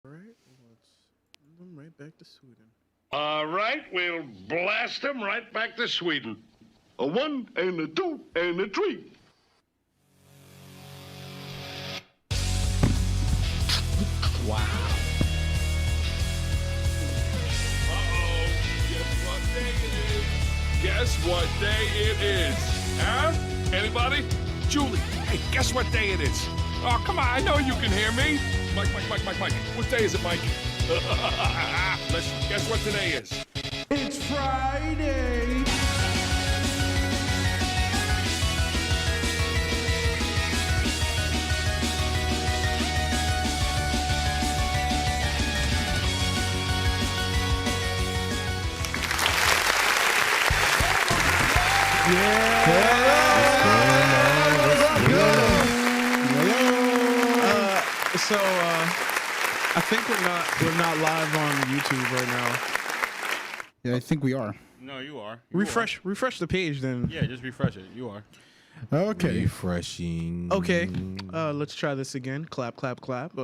All right, let's send them right back to Sweden. All right, we'll blast them right back to Sweden. A 1 and a 2 and a 3. Wow. Uh-oh. Guess what day it is? Huh? Anybody? Julie, hey, guess what day it is? Oh, come on, I know you can hear me. Mike. What day is it, Mike? Let's guess what today is. It's Friday. So I think we're not live on YouTube right now. Yeah, I think we are. No, you are. Refresh the page then. Yeah, just refresh it. You are. Okay. Refreshing. Okay. Let's try this again. Clap, clap, clap. Yeah.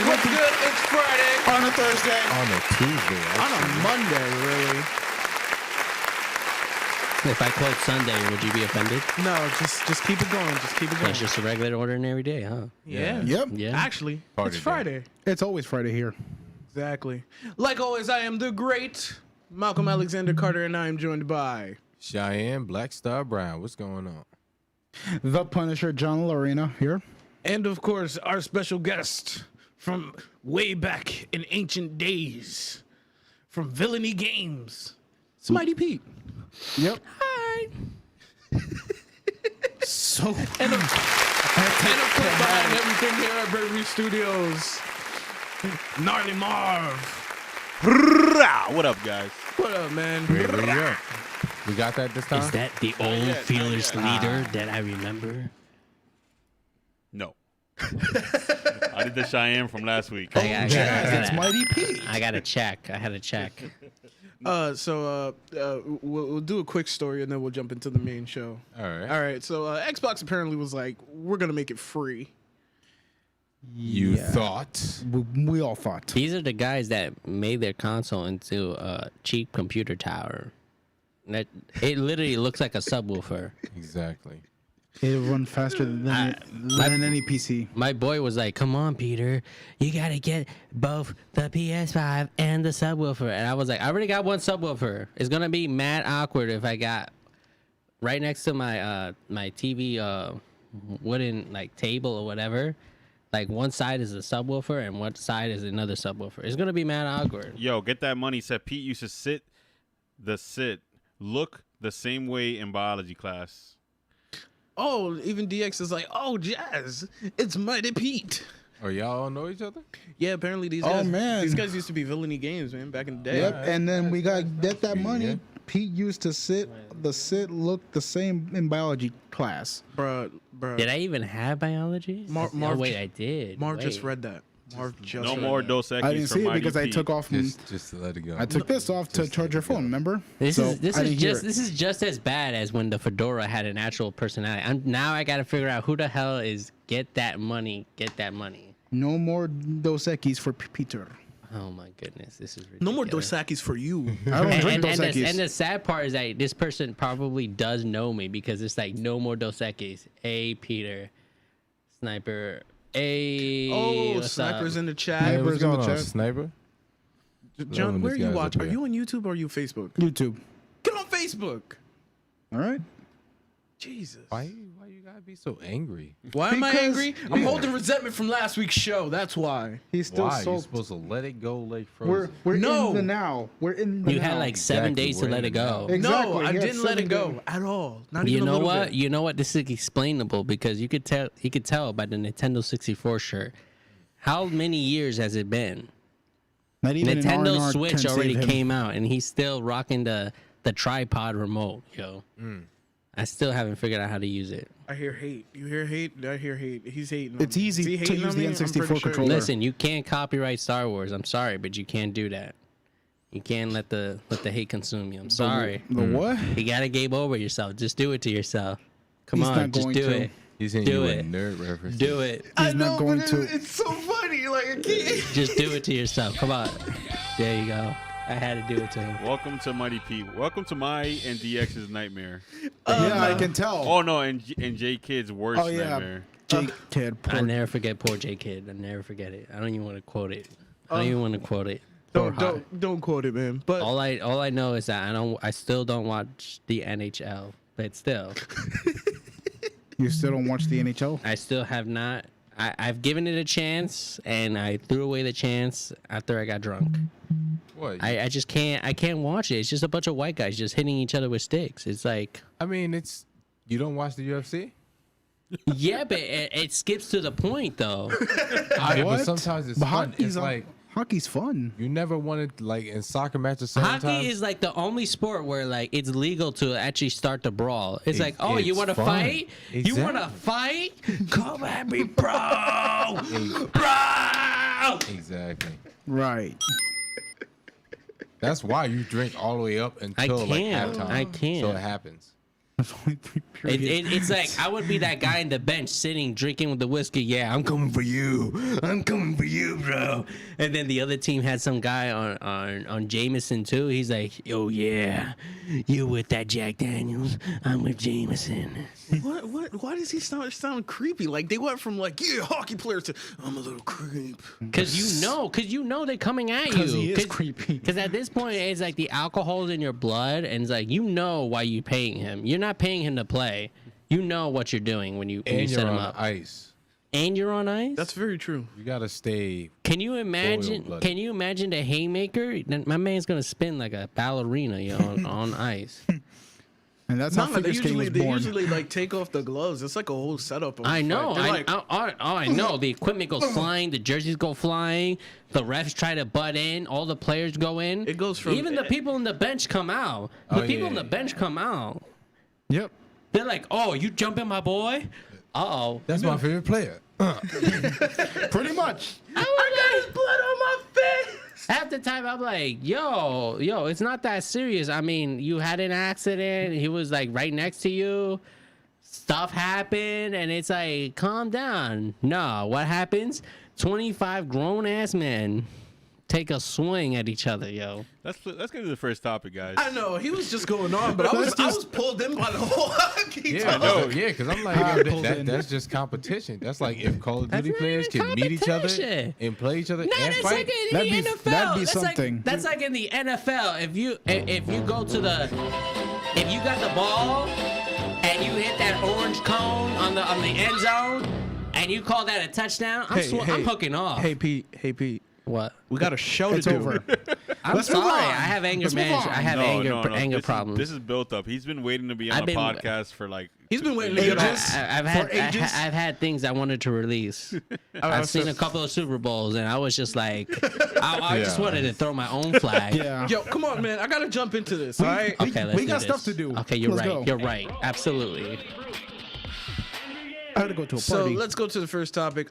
What's good? It's Friday. On a Thursday. On a Tuesday. On a Monday, really. If I quote Sunday, would you be offended? No, just keep it going. Just keep it going. It's just a regular, ordinary day, huh? Yeah. Yep. Yeah. Actually, Party it's day. Friday. It's always Friday here. Exactly. Like always, I am the great Malcolm Alexander Carter, and I am joined by Cheyenne Black Star Brown. What's going on? The Punisher, John Lorena here. and of course our special guest from way back in ancient days, from Villainy Games, Smitey Pete. Yep. Hi. So. And of course, behind everything here at Bravery Studios, Gnarly Marv. What up, guys? What up, man? We got that this time? Is that the old yet, fearless not yet. leader that I remember? No. I did the Cheyenne from last week. It's Mighty Pete. I got to check. I had to check. We'll do a quick story and then we'll jump into the main show. All right. All right. So Xbox apparently was like, we're gonna make it free. You thought. We all thought. These are the guys that made their console into a cheap computer tower. That it literally looks like a subwoofer. Exactly. It'll run faster than any PC. My boy was like, "Come on, Peter, you gotta get both the PS5 and the subwoofer." And I was like, "I already got one subwoofer. It's gonna be mad awkward if I got right next to my my TV wooden like table or whatever. Like one side is a subwoofer and one side is another subwoofer. It's gonna be mad awkward." Yo, get that money. Said Pete used to look the same way in biology class. Oh, even DX is like, oh, Jazz, it's Mighty Pete. Oh, y'all all know each other? Yeah, apparently these guys used to be Villainy Games, man, back in the day. Yep. And then we got get that money. Yeah. Pete used to sit looked the same in biology class. Bruh. Did I even have biology? Marv wait, I did. Marv Wait. just read that. Marv just No read more that. Dos Equis I didn't for see it Mighty because I Pete. took off. Just to let it go. I took this off to charge your phone. Remember? This So, is I didn't hear just it. this is just as bad as when the fedora had an actual personality. Now I gotta figure out who the hell is get that money. No more Dos Equis for Peter. Oh my goodness, this is ridiculous. No more Dos Equis for you. I don't drink And, Dos and, Equis. and the sad part is that this person probably does know me because it's like no more Dos Equis. Hey Peter, Sniper. Hey. Oh, what's Sniper's up? in the Hey, chat. what's in the going on, chat. Sniper? John, where are These you guys watching? up Are here. you on YouTube or are you Facebook? YouTube. Get on Facebook. All right. Jesus. Why you gotta be so angry? Why am I Because- angry? I'm holding resentment from last week's show. That's why. He's still Why? so. You're supposed to let it go like We're frozen. No. in the now. We're in the You now. had like 7 Exactly, days to we're let in it it go. now. Exactly, No, I he had didn't let it 7 go days. at all. Not You even a know little what? bit. You know what? This is explainable because you could tell by the Nintendo 64 shirt. How many years has it been? Not even an Nintendo R&R Switch can already save him. came out and he's still rocking the tripod remote, yo. I still haven't figured out how to use it. I hear hate. You hear hate? I hear hate. He's hating. It's on me. easy Is he to hating use on the me? I'm N64 pretty sure. controller. Listen, you can't copyright Star Wars. I'm sorry, but you can't do that. You can't let the hate consume you. I'm sorry. The what? You gotta game over yourself. Just do it to yourself. Come He's on, not just going do to. it. He's hitting Do you it. with nerd references. Do it. He's not going to. It's so funny. Like I can't. Just do it to yourself. Come on. There you go. I had to do it to him. Welcome to Mighty P. Welcome to my and DX's nightmare. Yeah, I can tell. Oh no, and J Kid's worst Oh, yeah. nightmare. Jake Kid. I never forget poor J Kid. I never forget it. I don't even want to quote it. I don't even want to quote it. Poor heart. Don't quote it, man. But All I know is that I still don't watch the NHL, but still, You still don't watch the NHL? I still have not. I've given it a chance, and I threw away the chance after I got drunk. What? I just can't. I can't watch it. It's just a bunch of white guys just hitting each other with sticks. It's like, I mean, it's you don't watch the UFC. yeah, but it skips to the point though. But What? sometimes it's But fun. It's like hockey's fun. you never wanted like in soccer matches. Hockey Sometimes is like the only sport where like it's legal to actually start the brawl. It's like, oh, you it's want to fun. fight? You want to Exactly. fight? Come at me, bro, bro. Exactly. Right. That's why you drink all the way up until like can't. halftime. I can't. So it happens. There's only 3 periods. It's like I would be that guy in the bench sitting drinking with the whiskey. Yeah, I'm coming for you. I'm coming for you, bro. And then the other team had some guy on Jameson too. He's like, oh yeah, you with that Jack Daniels? I'm with Jameson. what? Why does he sound creepy? Like they went from like hockey players to I'm a little creep. Cause you know they're coming at you. 'Cause he is creepy. Because at this point, it's like the alcohol's in your blood, and it's like you know why you paying him. You're not paying him to play. You know what you're doing when you And set you're him on up. ice. And you're on ice. That's very true. You gotta stay. Can you imagine? Boiled-blooded. Can you imagine the haymaker? My man's gonna spin like a ballerina, on ice. And that's how Nah, figure skating was they born. usually like take off the gloves. It's like a whole setup. Of a I know. fight. They're like, I know. The equipment goes flying. The jerseys go flying. The refs try to butt in. All the players go in. It goes from- even the people in the bench come out. The Oh, people yeah, in the yeah. bench come out. Yep. They're like, "Oh, you jumping, my boy? Uh-oh." That's my favorite player. Pretty much. I got his blood on my face. Half the time, I'm like, yo, it's not that serious. I mean, you had an accident. He was like right next to you. Stuff happened, and it's like, calm down. No, what happens? 25 grown ass men take a swing at each other, yo. Let's get to the first topic, guys. I know he was just going on, but I was pulled in by the whole hockey. Yeah, talk. because I'm like, Hard yo, pulled in. that's just competition. That's like if Call of That's Duty not players even can meet each other competition. and play each other No, and that's fight. like in That'd the be- NFL. that'd be that's something. Like, that's like in the NFL. If you go to if you got the ball and you hit that orange cone on the end zone and you call that a touchdown, I'm hooking off. Hey Pete. What? We got a show It's to do. over. I'm Let's move sorry. on. I have anger Let's move management. I on. have No. anger This problems. This is built up. He's been waiting to be on I've a been- podcast for like. He's been waiting to years. get on. I've had things I wanted to release. I've seen a couple of Super Bowls, and I was just like, I just Yeah. wanted to throw my own flag. Yeah. Yo, come on, man. I gotta jump into this. All right. Okay, let's We do got this. stuff to do. Okay, you're Let's right. go. You're right. Absolutely. I had to go to a So party. let's go to the first topic.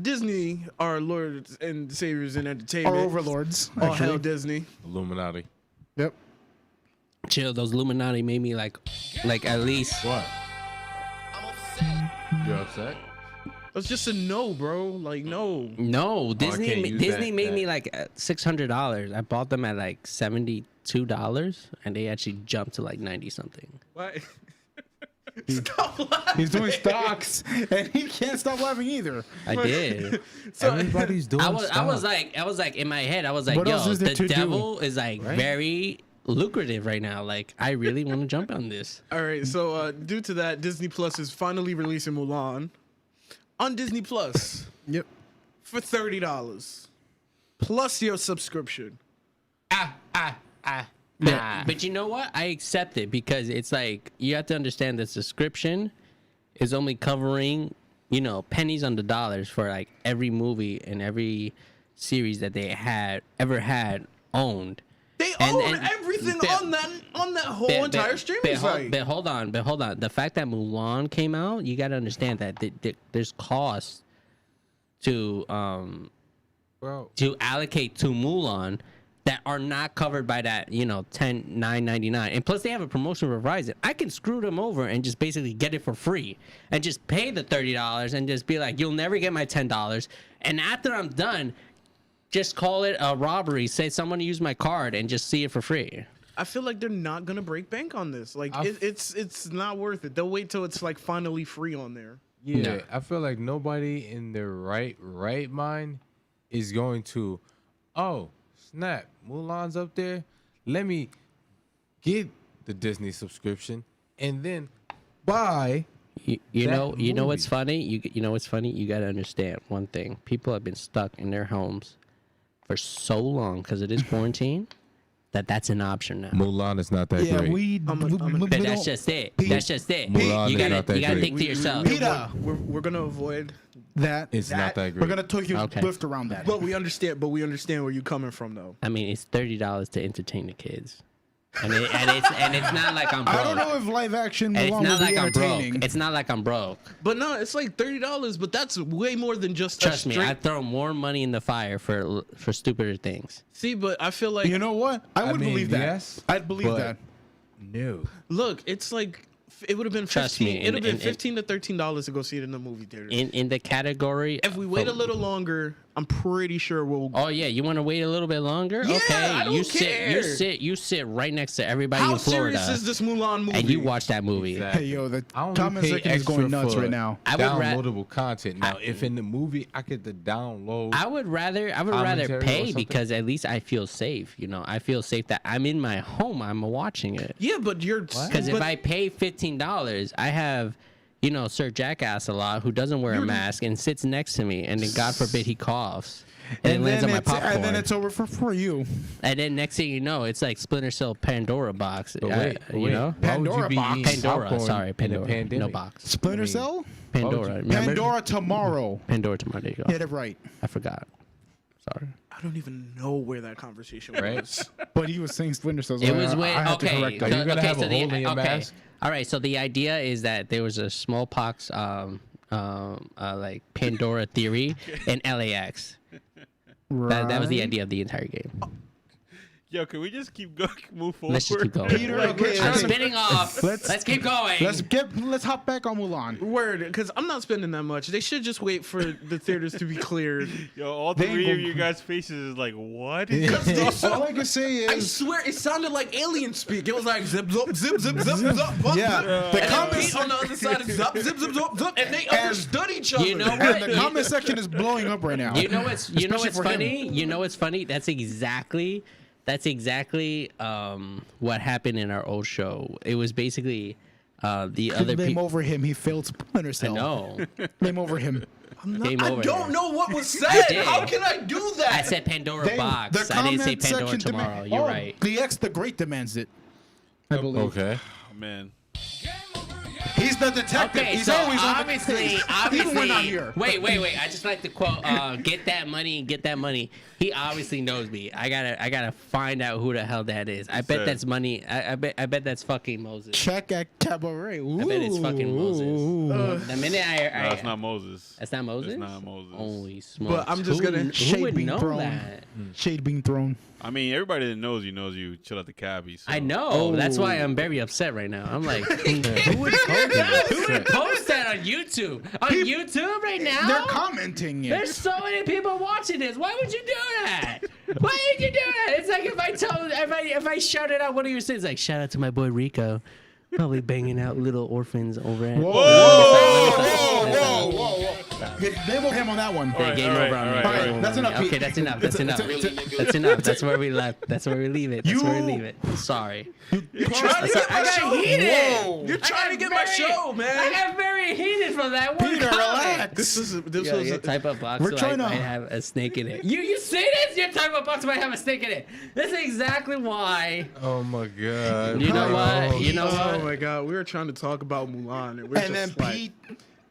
Disney, our lords and saviors in entertainment. Our overlords. All hell Actually. Disney. Illuminati. Yep. Chill. Those Illuminati made me like at least. What? You're upset? That's just a no, bro. Like no. No, Disney. can't use Disney that- made that. me like $600. I bought them at like $72, and they actually jumped to like 90 something. Why? Stop laughing. He's doing stocks, and he can't stop laughing either. I did. Everybody's doing I was stuff. like in my head, I was like, What else yo, is there the to do? devil is like very lucrative right now. Like, I really want to jump on this. All right. So due to that, Disney Plus is finally releasing Mulan on Disney Plus Yep. for $30 plus your subscription. But you know what? I accept it because it's like you have to understand the subscription is only covering, pennies on the dollars for like every movie and every series that they ever had owned. They And- own and- everything but- on that whole entire streaming site. But hold on. The fact that Mulan came out, you got to understand that there's costs to Bro, allocate to Mulan that are not covered by that, $9.99. And plus they have a promotion with Verizon. I can screw them over and just basically get it for free and just pay the $30 and just be like, you'll never get my $10. And after I'm done, just call it a robbery. Say someone used my card and just see it for free. I feel like they're not gonna break bank on this. Like it's not worth it. They'll wait till it's like finally free on there. Yeah, No. I feel like nobody in their right mind is going to, oh, snap, Mulan's up there. Let me get the Disney subscription and then buy. You That know what's movie. funny? You know what's funny? You got to understand one thing. People have been stuck in their homes for so long because it is quarantine that's an option now. Mulan is not that Yeah, great. we But don't- that's just it. Pete- That's just it. Mulan You is not that gotta great. think to yourself. Peter. We're gonna avoid. that. It's not that great. We're gonna take you Okay. swift around that. But we understand where you're coming from though. I mean, it's $30 to entertain the kids, and it's not like I'm broke. I don't know if live action And it's Mulan not will be like I'm entertaining. broke. It's not like I'm broke. But no, it's like $30, but that's way more than just Trust a me, straight. I throw more money in the fire for stupider things. See, but I feel like You know what? I would mean, believe that. yes, I'd believe but- that. No. look, it's like it would have been Trust me, 15. It would have been and- $15 to $13 to go see it in the movie theater. In the category, If we wait a little longer, I'm pretty sure we'll. Oh yeah, you want to wait a little bit longer? Yeah, Okay, I don't care. you sit right next to everybody How in Florida, serious is this Mulan movie? and you watch that movie. Hey, yo, the I only comment pay section is extra going nuts for right now. I would ra- downloadable content. Now, if in the movie I get the download, I would rather Commentary or pay something? because at least I feel safe. I feel safe that I'm in my home. I'm watching it. Yeah, but you're. Because if I pay $15, I have, Sir Jackass a lot who doesn't wear a mask and sits next to me, and then God forbid he coughs. And it lands on my popcorn. and then it's over for you. And then next thing you know, it's like Splinter Cell Pandora box. but wait, you know? why would you Pandora be box. eating Pandora, popcorn sorry, in a Pandora. No pandemic? box. Splinter Cell? Pandora. Remember? Pandora tomorrow. Pandora tomorrow. There you go. Get it right. I forgot. Sorry. I don't even know where that conversation Right? was. But he was saying Splinter Cell. so It was I when had to okay. correct Are that. you gonna have a hole in your okay. mask? All right. So the idea is that there was a smallpox like Pandora theory in LAX. That was the idea of the entire game. Yo, can we just keep going? Move forward. Let's just keep going. Peter, okay, I'm okay. spinning off. Let's keep going. Let's hop back on Mulan. Word, because I'm not spending that much. They should just wait for the theaters to be cleared. Yo, all They three ain't of gonna- you guys' faces is like, what? All I can say I is, swear, it sounded like alien speak. It was like zip, zip, zip, zip, zip, zip, zip. yeah, the And then comments Pete on the other side is zip, zip, zip, zip, zip, and they understood each other. You know and what? the comment section is blowing up right now. You know what's Especially for him. funny? You know what's funny? That's exactly what happened in our old show. It was basically the other Blame people. over him. He failed Splinter I Cell. know. Blame over him. Game I over. don't know what was I said. did. How can I do that? I said Pandora box. The I didn't say comment Pandora section tomorrow. demand- You're oh, right. The X the Great demands it. I believe. Okay. Oh, man. He's the detective. Okay, He's so always on the obviously, case. Even when not here. Wait. I just like to quote, "Get that money, get that money." He obviously knows me. I gotta find out who the hell that is. I bet Sir. that's money. I bet that's fucking Moses. Check at Cabaret. I bet it's fucking Moses. The minute No, it's not Moses. That's not Moses. It's not Moses. Holy smokes! But I'm just Who- gonna- who Shade would being know thrown. that? Shade being thrown. I mean, everybody that knows you chill at the cabbie. So. I know. That's why I'm very upset right now. I'm like, who would post that on YouTube? On YouTube right now? They're commenting it. There's so many people watching this. Why would you do that? Why would you do that? It's like if I shouted out one of your sins, like shout out to my boy Rico, probably banging out little orphans over at. Whoa. Label him on that one. Okay, game over on me. all right, all right. That's enough, Okay, Pete. that's enough. That's enough. it's- That's enough. That's where we left. That's where we leave it. That's where we leave it. Sorry. You're trying to get my I got show. heated. You're trying to get my show, I man. got very heated from that one Peter, comment. relax. This was Your type of box We're might trying to- have a snake in it. You say this? Your type of box might have a snake in it. That's exactly why. Oh my god. You know what? You know Oh what? my god, we were trying to talk about Mulan, and we're And then just like, Pete.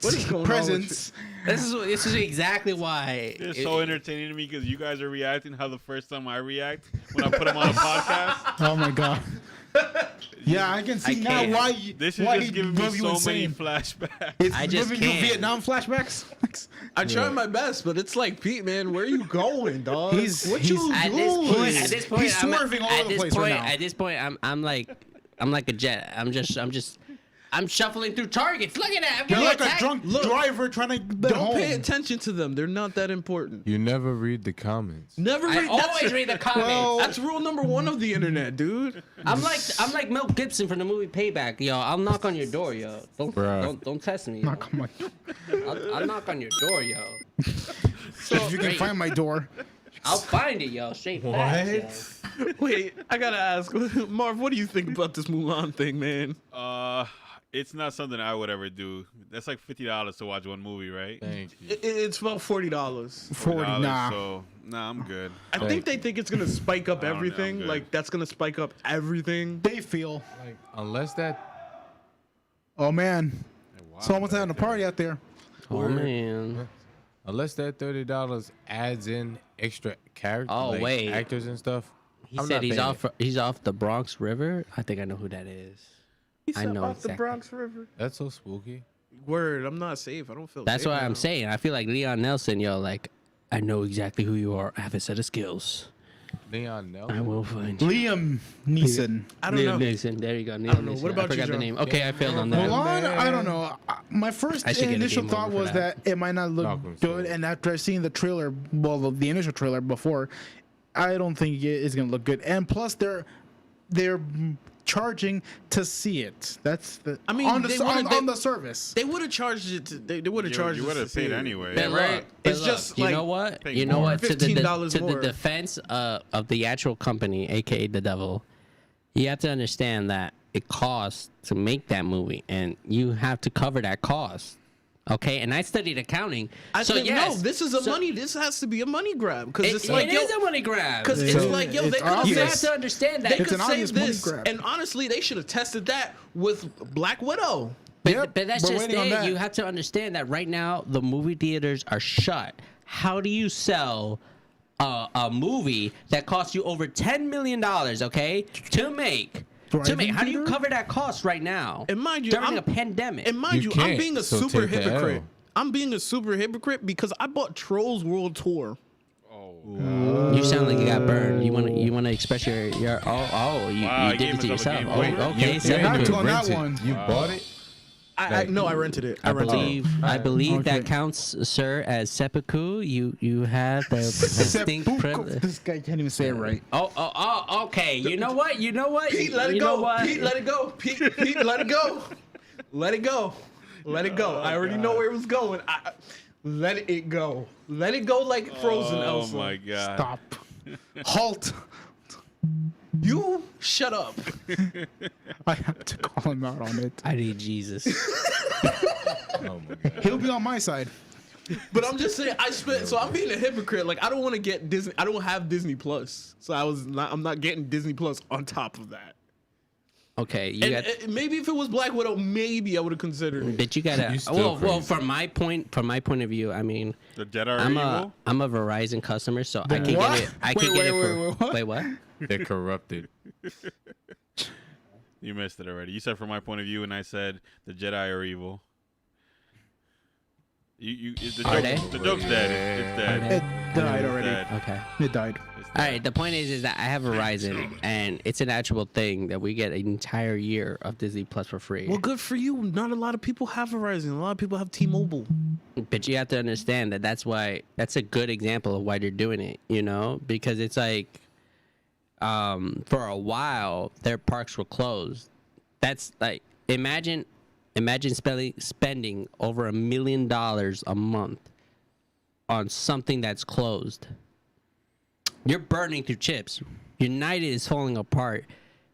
what is going presents. This is exactly why. It's so entertaining to me because you guys are reacting how the first time I react when I put them on a podcast. Oh my god. Yeah, I can see now can't. why. This is why just he giving me drove you so insane. many flashbacks. It's I just giving you can't. Vietnam flashbacks. I try my best, but it's like Pete, man. Where are you going, dog? What you At doing? this point, He's swerving all over the place right now. At this point, I'm like a jet. I'm shuffling through targets. Look at that. I'm You're getting like a attacked. drunk driver trying to get Don't home. pay attention to them. They're not that important. You never read the comments. Never I read. always read the comments. Well- That's rule number 1 of the internet, dude. I'm like Mel Gibson from the movie Payback, yo. I'll knock on your door, yo. Don't test me. Yo. Knock on my door. I'll knock on your door, yo. If you can find my door. I'll find it, yo. Straight facts, yo. Wait, I gotta ask, Marv. What do you think about this Mulan thing, man? It's not something I would ever do. That's like $50 to watch one movie, right? Thank you. It's about $40. $40, nah. So I'm good. I think they think it's gonna spike up I don't know, I'm everything. good. Like that's gonna spike up everything. They feel. Like, unless that. Oh man, someone's having a party out there. Oh man. Unless that $30 adds in extra characters, Oh, like wait. actors and stuff. He I'm said not he's paying off. He's off the Bronx River. I think I know who that is. I know off the exactly. Bronx River. That's so spooky. Word, I'm not safe. I don't feel. That's safe what now. I'm saying. I feel like Leon Nelson, yo. Like, I know exactly who you are. I have a set of skills. Leon I Nelson. will find you. Liam Neeson. I don't Neil know. Nelson. There you go. Neil don't know. Nelson. What about I you, forgot the Joe? name. Okay, I failed on that. Mulan, I don't know. My first I should get a initial game thought over for was that it might not look Malcolm good, said. and after seeing the trailer, well, the initial trailer before, I don't think it's gonna look good. And plus, they're charging to see it. That's the. I mean, on the they s- wanted- on the service. They would have charged it. They would have charged. You us would to have see paid it. anyway. But right. look, It's but just look, like you know what? pay You know more. what? To $15 the more. defense of the actual company, aka the devil, you have to understand that it costs to make that movie, and you have to cover that cost. Okay, and I studied accounting. I so think yes, no. This is a so money. This has to be a money grab because It, it's like it yo, is a money grab. because it's So like yo, it's they could have You obvious. have to understand that. They It's could an obvious save money this, grab. and honestly, they should have tested that with Black Widow. But, Yep, but that's we're just waiting on it. that. You have to understand that right now the movie theaters are shut. How do you sell a movie that costs you over $10 million? Okay, to make. Drive-in How do you theater? cover that cost right now? And mind you, during I'm- a pandemic. And mind You you, I'm can't, being a so super take the hypocrite. L. I'm being a super hypocrite because I bought Trolls World Tour. You sound like you got burned. You want to express your you Wow, you he did gave it to himself a yourself. Game Oh, Boy. okay. You so had could to on that rent it. one. You bought it. I no, I rented it. I I rented believe it. I believe that Okay. counts, sir, as seppuku. You have the distinct privilege. This guy can't even say it right. Oh, okay. You know what? Pete, let it You go. know what? Pete, let it go. Pete, let it go. Let it go. Let it go. I already know where it was going. Let it go. Let it go like Frozen, Oh Elsa. my god. Stop. Halt. You shut up. I have to call him out on it. I need Jesus. Oh my god. He'll be on my side. But I'm just saying, so I'm being a hypocrite. Like I don't want to get Disney. I don't have Disney Plus, so I'm not getting Disney Plus on top of that. Okay, you And got. maybe if it was Black Widow, maybe I would have considered it. But you gotta. You still Well, crazy. from my point of view, I mean, The Jedi are I'm evil. a Verizon customer, so I can what? get it. I can Wait, get it wait, for. wait, what? Wait, what? They're corrupted. You missed it already. You said from my point of view, and I said the Jedi are evil. Are they? The joke's dead. It's dead. It died It's already. dead. Okay. It died. It's All dead. right. The point is that I have Verizon, and it's an actual thing that we get an entire year of Disney Plus for free. Well, good for you. Not a lot of people have Verizon. A lot of people have T-Mobile. But you have to understand that that's a good example of why they're doing it, you know, because it's like, for a while their parks were closed. That's like, imagine spending over $1 million a month on something that's closed. You're burning through chips. United is falling apart.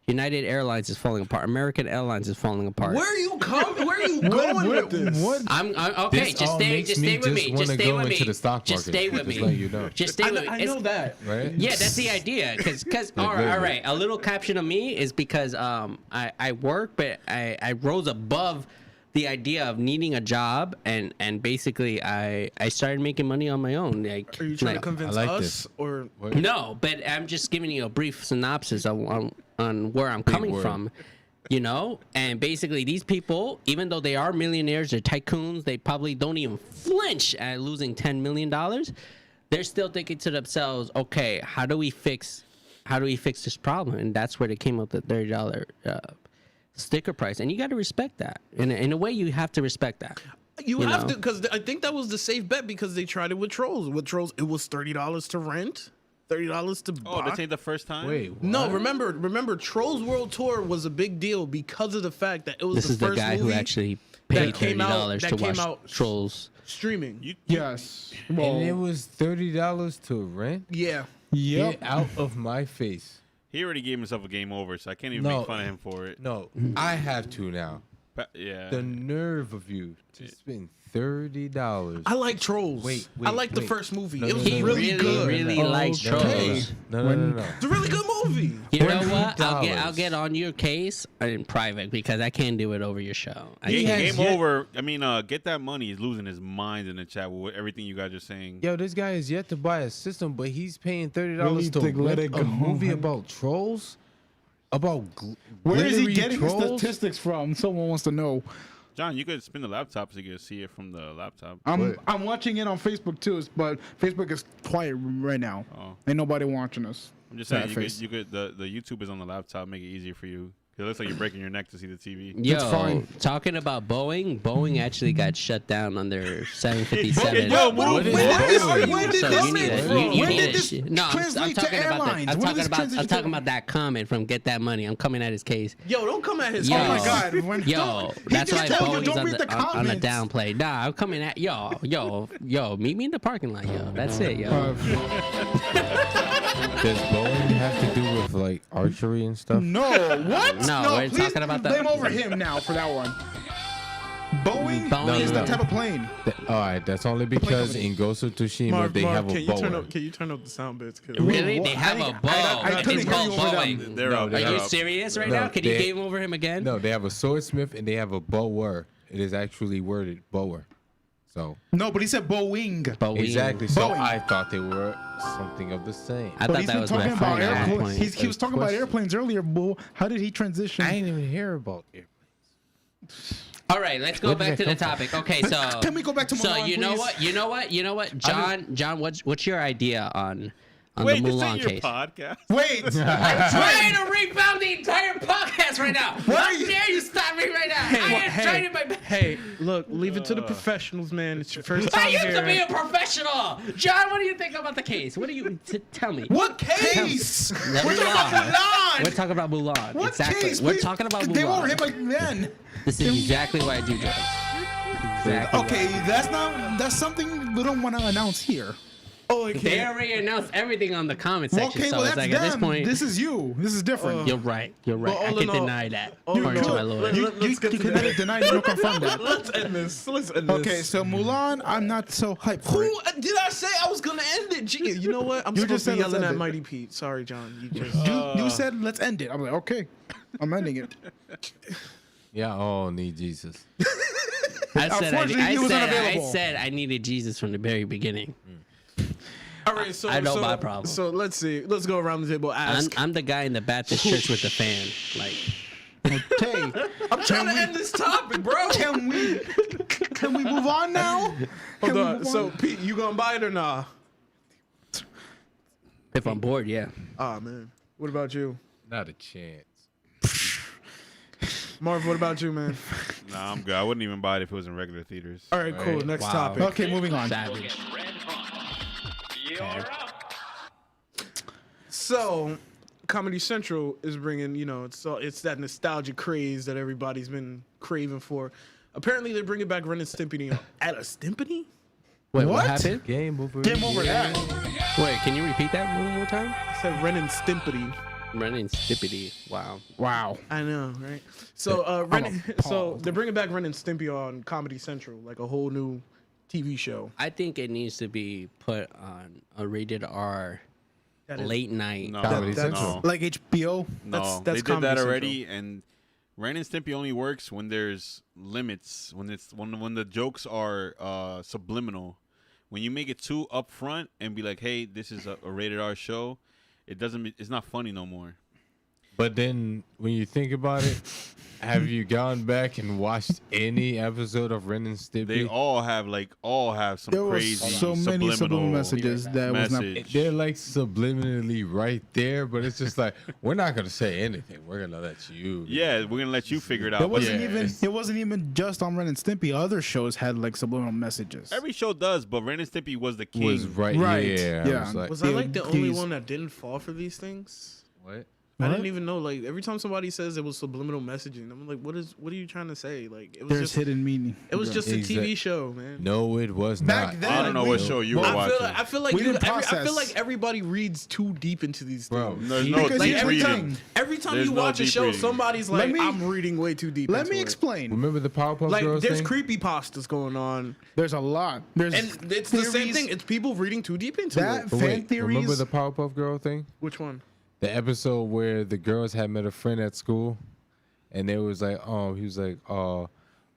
United Airlines is falling apart. American Airlines is falling apart. Where are you going? Where are you going with this? What? I'm okay. This Just all stay makes with me me. just Just wanna stay go with me. into the stock Just market, stay with just me. let you know. Just stay with me. I know that. Right? Yeah, that's the idea. Because all Like, right. A little caption of me is because I work, but I rose above the idea of needing a job, and basically I started making money on my own. Like, Are you trying to like, convince I like us this. or? no, but I'm just giving you a brief synopsis on where I'm coming word. from. You know, and basically these people, even though they are millionaires, they're tycoons, they probably don't even flinch at losing $10 million. They're still thinking to themselves, okay, how do we fix this problem? And that's where they came up with the $30 sticker price. And you got to respect that. In a way, you have to respect that. You have know? to, because I think that was the safe bet, because they tried it with Trolls. With Trolls, it was $30 to rent, $30 to buy. Oh, this ain't the first time. Wait, what? No, remember, Trolls World Tour was a big deal because of the fact that it was This the is the first guy movie who actually paid came out- $30 that to came watch out- Trolls. streaming. Yes. And it was $30 to rent. Yeah. Yep. Get out of my face. He already gave himself a game over, so I can't even No. make fun of him for it. No, I have to now. Yeah. The nerve of you to spend $30. I like Trolls. Wait, I like the wait. first movie. No, it no, was no, He no. really good. really likes Okay. Trolls. No. It's a really good movie. You know what? I'll $20. get on your case in private because I can't do it over your show. I Game, can't. game over. I mean, Get That Money is losing his mind in the chat with everything you guys are saying. Yo, this guy is yet to buy a system, but he's paying $30 Really to think let rent it a go, movie man. about trolls? About Where is he glittery getting his trolls? statistics from? Someone wants to know. John, you could spin the laptop so you can see it from the laptop. I'm watching it on Facebook too, but Facebook is quiet right now. Oh. Ain't nobody watching us. I'm just Sad saying, face. you could the YouTube is on the laptop, make it easier for you. It looks like you're breaking your neck to see the TV. Yo, fine. talking about Boeing actually got shut down on their 757. Yo, When did So this you need come a, from? you When need did a this sh- no, I'm translate to talking about airlines? I'm When did talking this about transition I'm talking to- about that comment from Get That Money. I'm coming at his case. Yo, don't come at his. Yo. Oh my God! When, Yo, he that's just why told you, Boeing's don't on read the, on the comments. downplay. Nah, I'm coming at yo. Meet me in the parking lot, yo. That's it, yo. Does Boeing have to do with like archery and stuff? No, what? No, we're please talking about the- blame over him now for that one. Boeing, Boeing is No. the type of plane. All right, that's only because company. in Ghost of Tsushima they have a bow. Can you turn up the sound bits? Really? What? They have a bow. I couldn't It's hear called you over them. Boeing. They're up. Are They're you up. serious right No, now? Can you they- game over him again? No, they have a swordsmith and they have a bower. It is actually worded bower. So No, but he said Boeing. Boeing. exactly. So Boeing. I thought they were something of the same. I But thought he's that been was my talking about phone at that airplanes. point. He was talking about Question. airplanes earlier, Bull. How did he transition? I didn't even hear about airplanes. All right, let's go Where did back that to the come topic. Okay, so Can we go back to So Mulan, you know please? what, John, what's your idea on Wait, the this Mulan ain't your case? podcast? Wait. Trying to rebound the entire podcast right now. How dare you stop me right now? I am trying to my best. Hey, look, leave it to the professionals, man. It's your first time I used here. to be a professional. John, what do you think about the case? What do you tell me? What case? Let We're me talking about lie. Mulan. We're talking about Mulan. What exactly. case? We're Please, talking about They won't hit Mulan. my men. This is exactly why I do drugs. Exactly. Okay, that's something we don't want to announce here. Oh, They already announced everything on the comment section, Okay, so well it's that's like at this them. point, This is you. This is different. you're right. You're right. Well, I all can in all- deny that. all in According to all- my lawyer. You can neither deny nor confirm that. Let's end this. Let's end this. Okay, so Mulan, I'm not so hyped for Who it. did I say I was gonna end it? Gee, you know what? I'm You supposed just to be said let's yelling end at it. Mighty Pete. Sorry, John. You just. You said let's end it. I'm like, okay, I'm ending it. Yeah, all need Jesus. Unfortunately, he was I unavailable. said I needed Jesus from the very beginning. All right, so I know so, my problem. So let's see. Let's go around the table. Ask. I'm the guy in the Baptist church with the fan. Like, Okay, I'm trying to end this topic, bro. can we move on now? Hold Can we on. move So on? Pete, you gonna buy it or nah? if I'm bored, yeah. Ah man. What about you, Not a chance. Marv? What about you, man? Nah, I'm good. I wouldn't even buy it if it was in regular theaters. All right, cool. Right. Next Wow. topic. Okay, moving on. Savage. So, Comedy Central is bringing, it's that nostalgia craze that everybody's been craving for. Apparently, they're bringing back Ren and Stimpy at a Stimpy. Wait, what What? happened? Game over. Game over that. Wait, can you repeat that one more time? I said Ren and Stimpy. Running Stippity. Wow. Wow. I know, right? So, so they're bringing back Ren and Stimpy on Comedy Central, like a whole new TV show. I think it needs to be put on a rated R That is- late night. No, Comedy that's- Central. Like HBO. No, That's they did Comedy that Central. already, and Ren and Stimpy only works when there's limits, when the jokes are subliminal. When you make it too upfront and be like, "Hey, this is a rated R show," it's not funny no more. But then when you think about it, have you gone back and watched any episode of Ren and Stimpy? They all have some There crazy was so many subliminal messages that was not. message. They're like subliminally right there, but it's just like we're not gonna say anything. We're gonna let you. Yeah, we're gonna let you figure it out. It but wasn't yeah, even. It wasn't even just on Ren and Stimpy. Other shows had like subliminal messages. every show does, but Ren and Stimpy was the king. Was right. Right, Yeah. yeah. I was like, Was I like the only These- one that didn't fall for these things? what? I What? didn't even know. Like every time somebody says it was subliminal messaging, I'm like, what are you trying to say? Like it was There's just hidden meaning. it was just a TV Exact- show, man. No, it was Back not. then, I don't know what show you were Well, watching. I feel like We didn't I feel process. like everybody reads too deep into these Bro, things. There's no Because deep here's the reading. thing. Every time There's you no watch a deep show, reading. somebody's Let like, me- I'm reading way too deep. Let into me it. explain. Remember the Powerpuff Like Girls there's thing? creepypastas going on, There's a lot. There's and it's the same theories. thing. It's people reading too deep into That it. But fan wait, theories. remember the Powerpuff Girl thing? Which one? The episode where the girls had met a friend at school, and they was like, he was like, oh,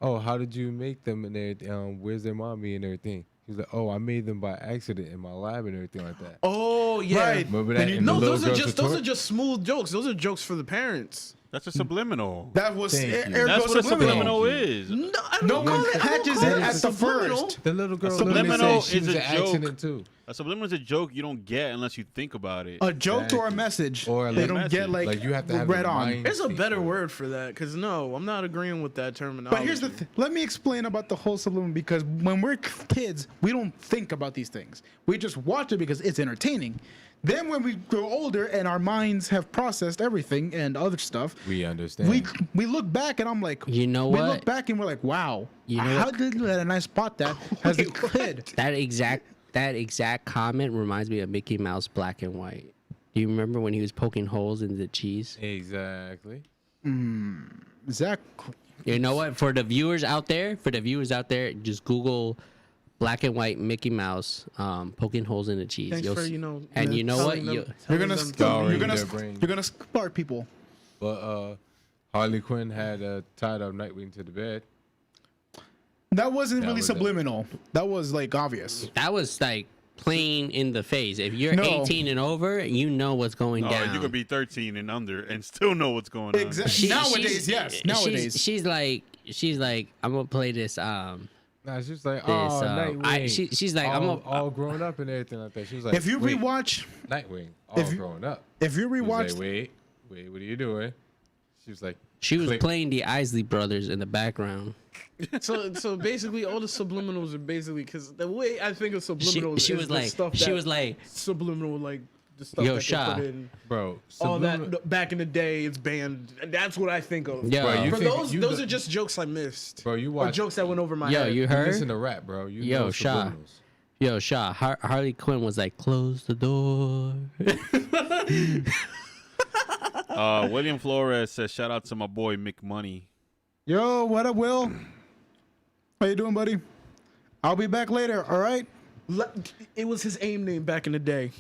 how did you make them and everything? Where's their mommy and everything? He was like, oh, I made them by accident in my lab and everything like that. Oh yeah. Right. Remember When that? you- in the No, little those are girl's just those are retort? just smooth jokes. Those are jokes for the parents. That's a subliminal. that was Thank you. Ergo That's what a subliminal. subliminal is. No, I No don't one call it. I don't catches call it it at the subliminal. first. The little girl subliminal literally said she is was a an joke. accident too. A subliminal is a joke you don't get unless you think about it. A joke or a Exactly. message. Or they like- don't get message. like, you have to have read the on. mind There's a state better for it. word for that because no, I'm not agreeing with that terminology. But here's the let me explain about the whole subliminal because when we're kids, we don't think about these things. We just watch it because it's entertaining. Then when we grow older and our minds have processed everything and other stuff, We understand. we look back and I'm like, You know we what? look back and we're like, wow, You know how what? did you and I spot that as a kid? That exact comment reminds me of Mickey Mouse Black and White. Do you remember when he was poking holes in the cheese? Exactly. Zach, You know what? For the viewers out there, just Google Black and White Mickey Mouse poking holes in the cheese. Thanks You'll for s- you know. and you know what? telling them- You- you're telling gonna them- Scarring you're gonna their brain. you're gonna start people. But Harley Quinn had tied up Nightwing to the bed. That wasn't really was it. subliminal. That was like obvious. That was like plain in the face. If you're No. 18 and over, you know what's going Or down. you could be 13 and under and still know what's going on. Exactly. She- Nowadays, she's- yes. Nowadays. she's like, I'm gonna play this. Nah, she was like, This, oh, Nightwing. she's like, all grown up and everything like that. She was like, if you wait, rewatch, Nightwing, all if you- grown up. if you He was rewatch, like, wait, what are you doing? She was like, she was click. playing the Isley Brothers in the background. So basically, all the subliminals are basically because the way I think of subliminals She is was the like, stuff she that was like, subliminal like the stuff Yo, that Sha. they put in. bro, All subliminal- that back in the day, it's banned. That's what I think of. yo, Bro, you For think- those, you those the- are just jokes I missed. Bro, you Or watch. jokes that went over my yo, head. you You heard? listen to rap, bro. You Yo, know Sha. subliminals. Yo, Shaw, Harley Quinn was like, close the door. William Flores says, shout out to my boy Mick Money. yo, what up, Will? How you doing, buddy? I'll be back later. All right. It was his AIM name back in the day.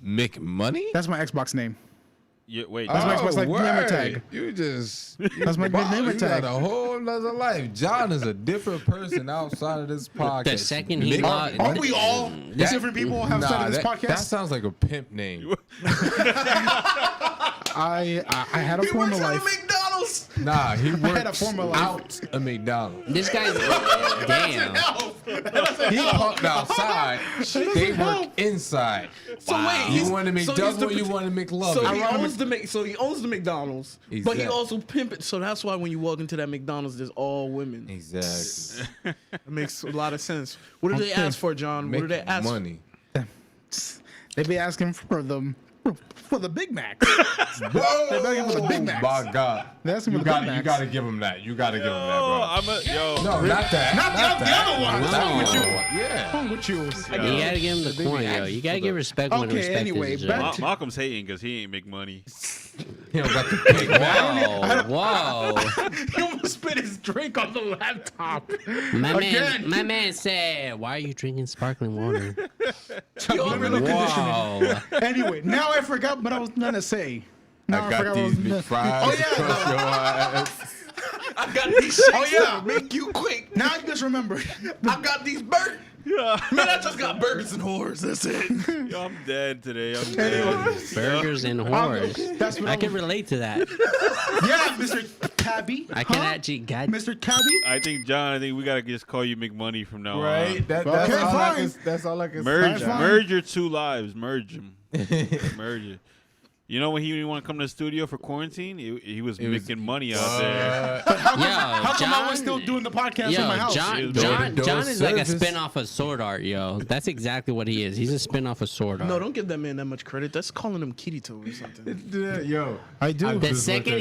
Mick Money? That's my Xbox name. Yeah, wait. That's my Xbox like gamer tag. You just That's my wow, gamer you tag. got a whole nother life. John is a different person outside of this podcast. The second he Mick logged, Aren't we all? That- different people have started this that, podcast. That sounds like a pimp name. I had a former life. McDonald's. Nah, he had a works former life. out of McDonald's. this guy's damn. He pumped outside. They work inside. So wait, You want to so McDouble he's the- or you want to McLovin? So he owns the McDonald's, but Exactly. he also pimp it. So that's why when you walk into that McDonald's, there's all women. Exactly. It makes a lot of sense. What do they Okay. ask for, John? What do they Make ask? money. They be asking for the Big Mac. Whoa! They're begging for the Big Macs. My God. They're asking for You the got Big you Macs. got to give him that. You got to give him that, Oh, bro. I'm a yo. No, not that. Not the other one. What's wrong with you? Yeah. What's wrong with you? You gotta give him the coin, yo. You gotta give respect when Okay, respect anyway, is due. back to- Malcolm's hating because he ain't make money. He don't got the Big Mac. Whoa, whoa. He almost spit his drink on the laptop. My man said, why are you drinking sparkling water? Subliminal conditioning. Whoa. Anyway, now I forgot what I was gonna say. Now I got forgot these what I was McFries. Oh yeah. across your eyes. I got these shakes Oh, yeah. that'll make you quick. Now I just remembered. I got these burnt. Man, I just got burgers and whores. That's it. Yo, I'm dead today. I'm dead. Burgers and whores. That's what I I'm- can relate to that. Yeah, Mr. Cabby. I can actually get. Mr. Cabby. I think we gotta just call you McMoney from now on. Right? That's Okay, all I fine. can. That's all I can Merge, say. fine. merge your two lives. Merge them. Merge it. You know when he didn't want to come to the studio for quarantine, he was making money out there. How come I was still doing the podcast from my house? John Door-to-door is like a service. spin-off of Sword Art, yo. That's exactly what he is. He's a spin-off of Sword Art. No, don't give that man that much credit. That's calling him Kirito or something. Yo, I do. The second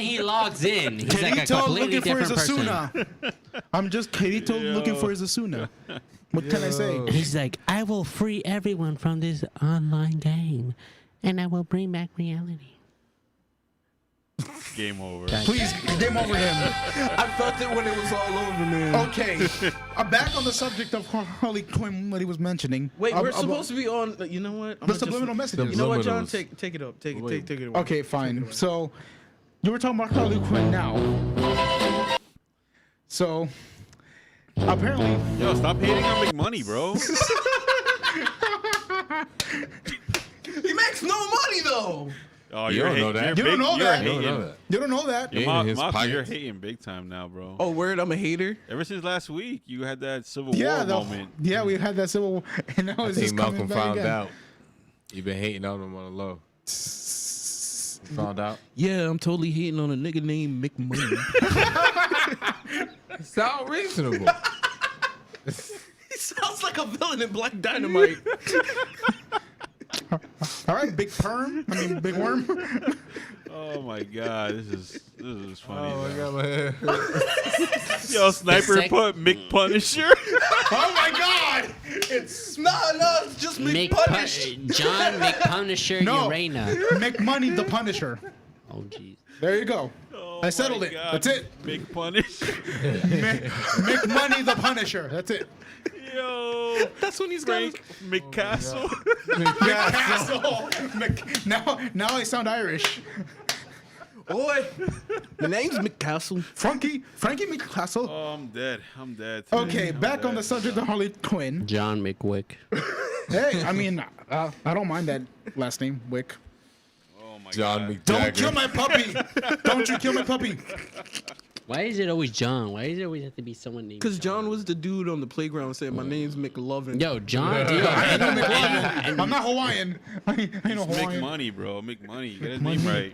he logs in, he's like a Kirito completely looking for his different person. Asuna. I'm just Kirito looking for his Asuna. What can I say? He's like, I will free everyone from this online game, and I will bring back reality. Game over. Please, game over him. I felt it when it was all over, man. Okay, I'm back on the subject of Harley Quinn that he was mentioning. Wait, we're supposed to be on. You know what? The subliminal messages. You know what, John? Subliminals. Take it up. Take Wait. it away. Okay, fine. So, you were talking about Harley Quinn now. So, apparently, Yo, stop hating on McMoney, bro. He makes no money though. Oh, You don't know that. You don't know that. You don't know that. you don't know that. Yeah. in his Mafia, you're pockets. hating big time now, bro. Oh, word, I'm a hater. Ever since last week, you had that Civil Yeah, War moment. yeah, we had that civil war, and now I it's think just coming Malcolm back found again. out. You've been hating on him on the low. Found out. Yeah, I'm totally hating on a nigga named McMoney. Sound reasonable. He sounds like a villain in Black Dynamite. All right, big perm. I mean, big worm. Oh my god, this is funny. Oh my man. god, my head. Yo, Sniper sec- put McPunisher. Oh my God! It's it's just John McPunisher No. Urena. McMoney the Punisher. Oh, jeez. There you go. Oh I settled my it. God, That's it. McPunisher. McMoney the Punisher. That's it. Yo, That's when he's got. Frank McCastle. McCastle. Now I sound Irish. Boy, the name's McCastle. Frankie McCastle. Oh, I'm dead. Today. Okay, I'm back on the dead. subject of Harley Quinn. John McWick. Hey, I mean, I don't mind that last name, Wick. Oh my John god. McJagger. Don't kill my puppy. Don't you kill my puppy. Why is it always John? Why does it always have to be someone named Because John was the dude on the playground saying, "My name's McLovin." Yo, John. Dude, I know McLovin. I'm not Hawaiian. I know Make Hawaiian. money, bro. Make money. Get his name right.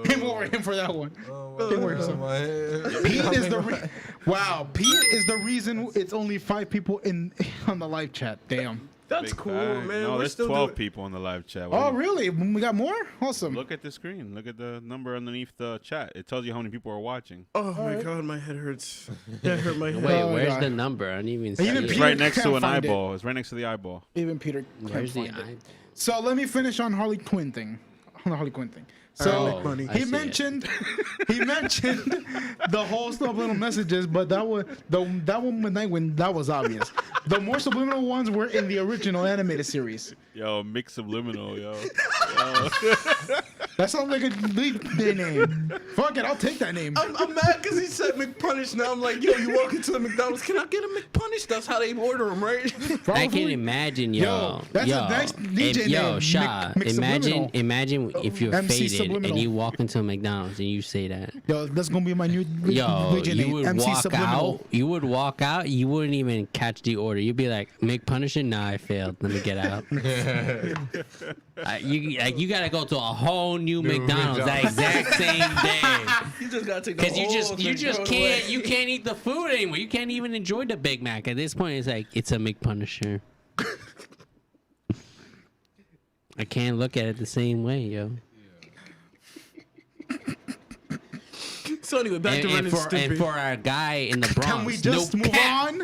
Game over him for that one. Don't worry, son. my head. Pete is the wow. Pete is the reason it's only 5 people on the live chat. Damn. That's Big cool, fact. man. No, We're there's still 12 doing. people in the live chat. What Oh, do you- really? We got more? Awesome. Look at the screen. Look at the number underneath the chat. It tells you how many people are watching. Oh my god, my head hurts. That hurt my head. Wait, Oh, where's God. the number? I didn't even see Even it. It's Peter right next to can't an find it. eyeball. It's right next to the eyeball. Even Peter can't Where's the find it. eye? So let me finish on Harley Quinn thing. On the Harley Quinn thing. So Oh, money. I he see it. mentioned the whole subliminal messages, but that one when that was obvious. The more subliminal ones were in the original animated series. Yo, mix subliminal, yo. That sounds like a league name. Fuck it, I'll take that name. I'm mad because he said McPunish. Now I'm like, yo, you walk into the McDonald's. Can I get a McPunish? That's how they order them, right? I Probably. can imagine, yo. That's a yo, nice DJ yo, name, Sha, McSubliminal. imagine if you're MC faded Subliminal. and you walk into a McDonald's and you say that. Yo, that's gonna be my new Yo, DJ you name. would MC walk Subliminal. out. You would walk out. You wouldn't even catch the order. You'd be like, "Make punishment." Nah, I failed. Let me get out. You gotta go to a whole new McDonald's that exact same day. You just gotta take the Because you whole just thing can't away. you can't eat the food anymore. You can't even enjoy the Big Mac. At this point, it's like it's a McPunisher. I can't look at it the same way, yo. So anyway, back to Ren And and for, and Stimpy. for our guy in the Bronx, Can we just no move cap, on?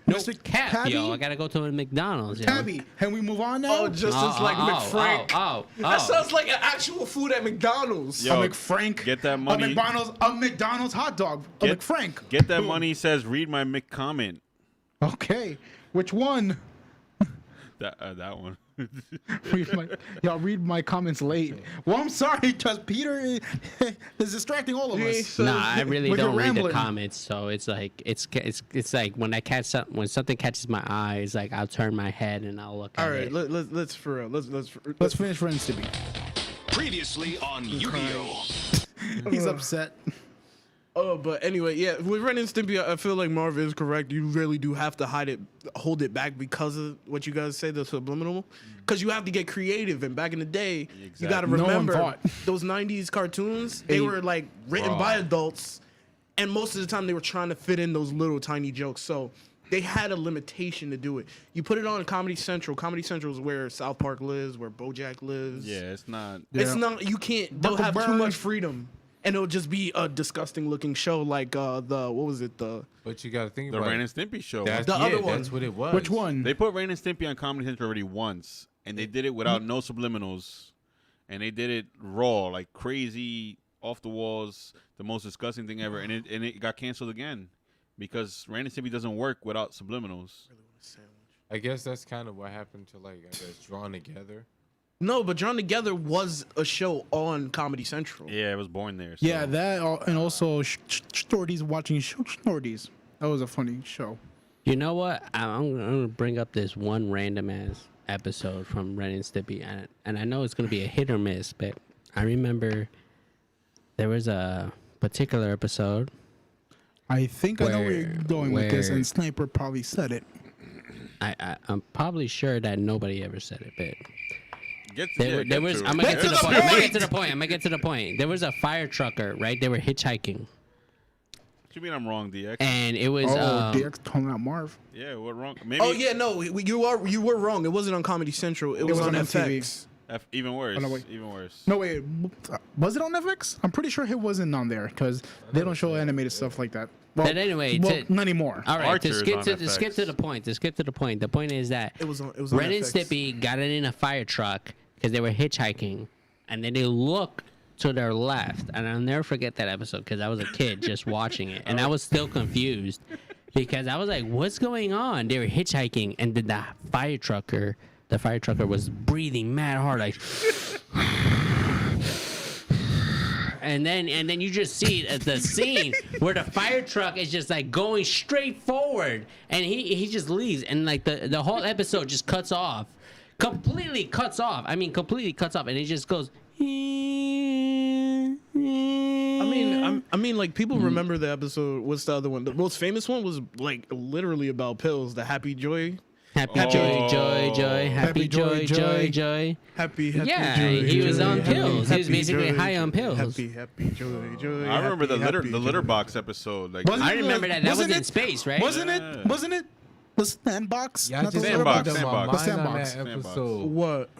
No Mr. cap, Cabby? yo. I gotta go to a McDonald's, yo. Cabby, can we move on now? Oh, just as like McFrank. Oh, That sounds like an actual food at McDonald's. Yo, a McFrank. get that money. A McDonald's hot dog. A Get- McFrank. Get that money. Says read my Mick comment. Okay. Which one? That one. Y'all read my comments late. Well, I'm sorry, because Peter is distracting all of us. Nah, I really With your don't read the rambling. comments, so it's like it's like when when something catches my eye, it's like I'll turn my head and I'll look All at right, it. let's for real. Let's finish Ren and Stimpy. Previously on Yu-Gi-Oh! He's upset. Oh, but anyway, yeah, with Ren and Stimpy, I feel like Marv is correct. You really do have to hold it back because of what you guys say, the subliminal. Because you have to get creative. And back in the day, you got to No one remember thought. those 90s cartoons, they were like written by adults. And most of the time, they were trying to fit in those little tiny jokes. So they had a limitation to do it. You put it on Comedy Central. Comedy Central is where South Park lives, where BoJack lives. Yeah, it's not. It's not, you can't, they'll have too Huckleberry. much freedom. And it'll just be a disgusting looking show like what was it? But you got to think The about Ren it. and Stimpy show. That's, The other one. That's what it was. Which one? They put Ren and Stimpy on Comedy Central already once, and they did it without no subliminals, and they did it raw, like crazy, off the walls, the most disgusting thing ever, and it got canceled again because Ren and Stimpy doesn't work without subliminals. I guess that's kind of what happened to like I guess Drawn Together. No, but Drawn Together was a show on Comedy Central. Yeah, it was born there. So. Yeah, that and also Shorties watching Shorties. That was a funny show. You know what? I'm gonna bring up this one random ass episode from Ren and Stimpy, and I know it's gonna be a hit or miss, but I remember there was a particular episode. I think I know where you're going with this, where- and Sniper probably said it. I'm probably sure that nobody ever said it, but Get there was. to it. I'm gonna get to the Get to point. the I'm gonna point. get to the point. I'm gonna get to the point. There was a fire trucker, right? They were hitchhiking, What you mean I'm wrong, DX? and it was. Oh, DX calling out Marv. Yeah, what wrong? Maybe. Oh yeah, no, you were wrong. It wasn't on Comedy Central. It was on MTV. FX. Even worse. no, wait. Even worse. No, wait. Was it on FX? I'm pretty sure it wasn't on there because they don't show animated stuff like that. Well, But anyway, well, not anymore. All right, Archer to is skip on to FX. skip to the point. To skip to the point. The point is that It was on Ren and FX. Stimpy got in a fire truck because they were hitchhiking, and then they look to their left, and I'll never forget that episode because I was a kid just watching it, and I was still confused because I was like, "What's going on?" They were hitchhiking, and then the fire trucker was breathing mad hard, like. And then you just see the scene where the fire truck is just like going straight forward, and he just leaves, and like the whole episode just completely cuts off, and it just goes. I mean, like people remember the episode. What's the other one? The most famous one was like literally about pills. The Happy Joy. Happy Oh. joy, happy joy. Happy Yeah, joy, he was joy, on happy, pills. He was happy basically joy, high on pills. Happy joy. I remember the happy litter joy. box episode. Like Wasn't I it remember the- that. That was wasn't in it- space, right? Wasn't Yeah. it? Wasn't it? The sandbox. Yeah, I Not the just Sandbox, litter box. remember Sandbox. The mine on Sandbox. that Sandbox. episode. What?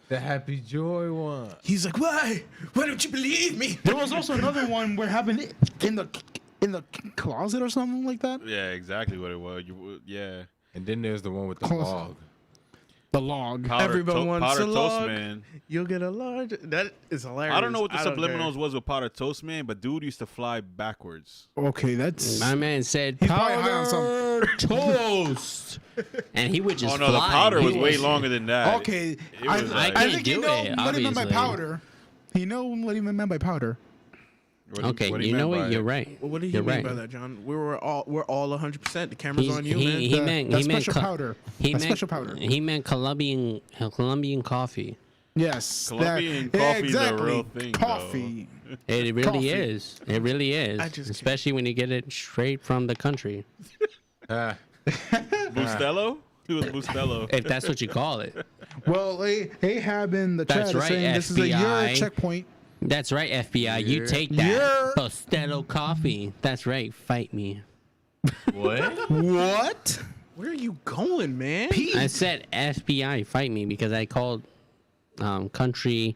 The Happy Joy one. He's like, why? Why don't you believe me? There was also another one where having it in the closet or something like that. yeah, exactly what it was. Yeah. And then there's the one with the Close. log. The log. Everyone wants Powder a Toast log. Man. You'll get a large. That is hilarious. I don't know what the care. subliminals was with Powder Toast Man, but dude used to fly backwards. Okay, that's. My man said He's probably high on powder toast, and he would just Oh no, the fly. powder was He way longer than that. Okay, It I, was I like- I can't think you do know it, what he meant by obviously. powder. You know what he meant by powder. Okay, what he you know meant what? by You're it. right. What did he You're mean right. by that, John? We're all 100%. The camera's He's- on you, man. he The- meant the he meant special powder. He The meant special powder. He meant Colombian coffee. Yes, Colombian that, coffee's a exactly. real thing, though. Coffee. It really Coffee. is. It really is. I just Especially when you get it straight from the country, Bustelo? He was Bustelo. if that's what you call it. Well, Ahab in the That's chat is right, saying this is a year FBI. checkpoint. That's right, FBI. You take that. Yeah. Bustelo coffee. That's right. Fight me. What? What? Where are you going, man? I said FBI. Fight me because I called country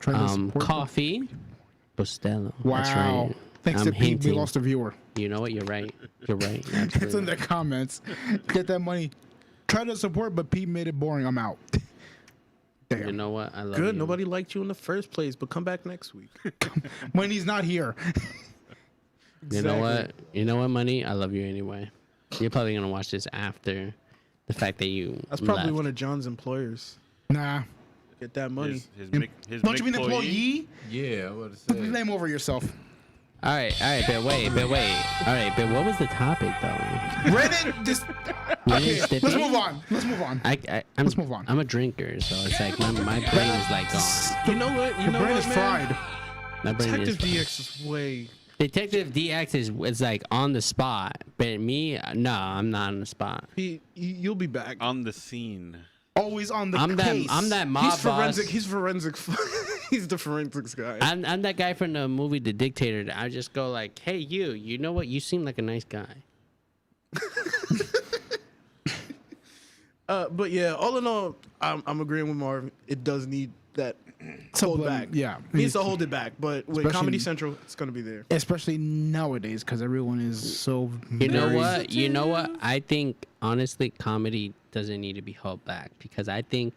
Trying to support coffee Bustelo. Wow. That's right. Thanks I'm to Pete, we hinting. lost a viewer. You know what? You're right. You're right. It's in Absolutely. the comments. Get that money. Try to support, but Pete made it boring. I'm out. Damn. You know what? I love Good. you. Nobody liked you in the first place, but come back next week. When he's not here. You know Exactly. what? You know what, Money? I love you anyway. You're probably gonna watch this after the fact that you. That's probably left. one of John's employers. Nah. Get that money. His Don't you mean employee? employee? Yeah, I would Put say. the name over yourself. All right, but wait. All right, but what was the topic though? Reddit. This. Okay, Stippy? let's move on. Let's move on. Let's move on. I'm a drinker, so it's like my brain is like gone. You know what? You Your know brain what, is man? fried. My brain is Detective DX is way. Detective DX is like on the spot, but me, no, I'm not on the spot. You'll be back. On the scene. Always on the I'm case. that mob He's forensic. boss. He's forensic. He's the forensics guy. I'm that guy from the movie The Dictator. That I just go like, hey, you know what? You seem like a nice guy. But yeah, all in all, I'm agreeing with Marv. It does need that hold back. Yeah. Needs to hold it back. But with Especially- Comedy Central, it's gonna be there. Especially nowadays, because everyone is so. You know very- what? You know what? I think honestly, comedy doesn't need to be held back because I think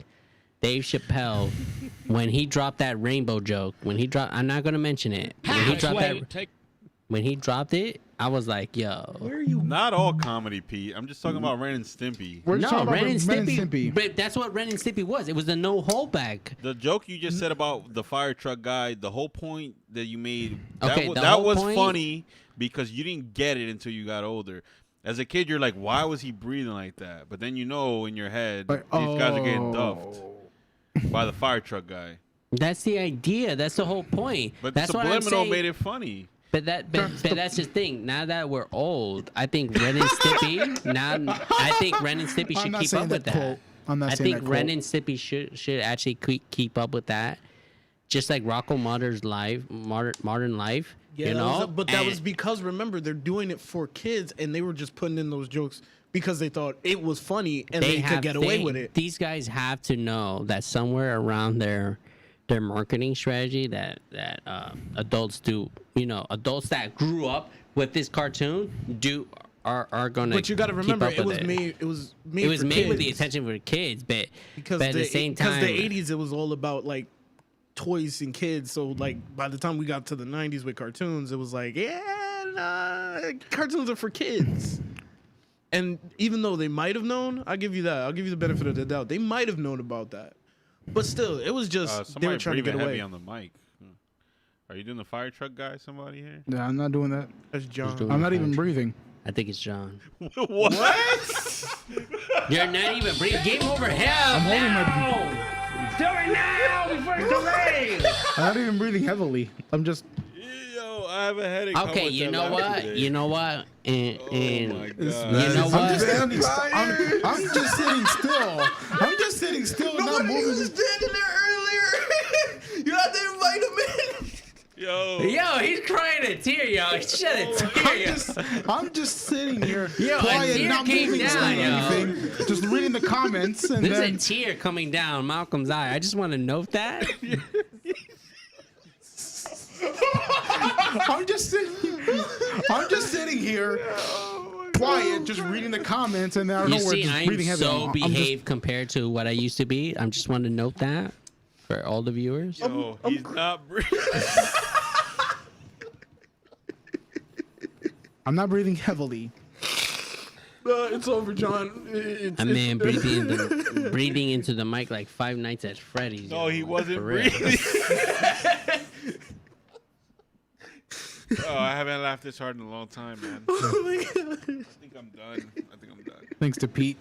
Dave Chappelle, when he dropped that rainbow joke, I'm not gonna mention it. When he dropped it, I was like, yo. Not all comedy, Pete. I'm just talking about Ren and Stimpy. We're just No, talking about Ren and Ren and Stimpy, but that's what Ren and Stimpy was. It was the no holdback. The joke you just said about the fire truck guy, the whole point that you made, that, Okay, the that whole was point- funny because you didn't get it until you got older. As a kid, you're like, why was he breathing like that? But then you know in your head, Like, these guys are getting duffed by the fire truck guy. That's the idea. That's the whole point. But that's what I'm Subliminal saying. made it funny. But that's the thing. Now that we're old, I think Ren and Stimpy. I think Ren and Stimpy I'm should not keep saying up with that that. quote. I'm not I saying think that Ren quote. and Stimpy should actually keep up with that. Just like Rocco Modern Life. Yeah, you know. but that was And because remember they're doing it for kids, and they were just putting in those jokes because they thought it was funny and they could get away with it. These guys have to know that somewhere around their marketing strategy that adults do. You know, adults that grew up with this cartoon are gonna. But you got to keep remember, up it with was made. It was made. It was for made with the kids. attention for kids, but because at the same time, because the '80s it was all about like toys and kids. So like by the time we got to the '90s with cartoons, it was like cartoons are for kids. And even though they might have known, I'll give you that. I'll give you the benefit of the doubt. They might have known about that, but still, it was just they Somebody were trying to get breathing away. heavy on the mic. Are you doing the fire truck guy? Somebody here? Yeah, I'm not doing that. That's John. doing I'm not the even fire breathing. I think it's John. What? You're not even breathing. Game over him. I'm holding my. Do it now before it's too late. I'm not even breathing heavily. I'm just. Yo, I have a headache. How Okay, much you I know laughed what? today? You know what? And Oh my god. you know I'm what? just standing. I'm just sitting still. I'm just sitting still, not moving. standing there earlier. You had to invite him in. Yo. Yo, he's crying a tear, yo. Shed a tear, yo. I'm just sitting here, Yo, a quiet, tear not came moving, down, saying yo. anything, just reading the comments, and There's then a tear coming down Malcolm's eye. I just want to note that. I'm just sitting here, quiet, just reading the comments, and out of You nowhere, see, just I'm breathing heavy. so I'm just- behaved compared to what I used to be. I just want to note that for all the viewers. Yo, he's not breathing. I'm not breathing heavily. It's over, John. A man breathing into the mic like Five Nights at Freddy's. No, yo. he wasn't For real. breathing. Oh, I haven't laughed this hard in a long time, man. Oh my god. I think I'm done. Thanks to Pete.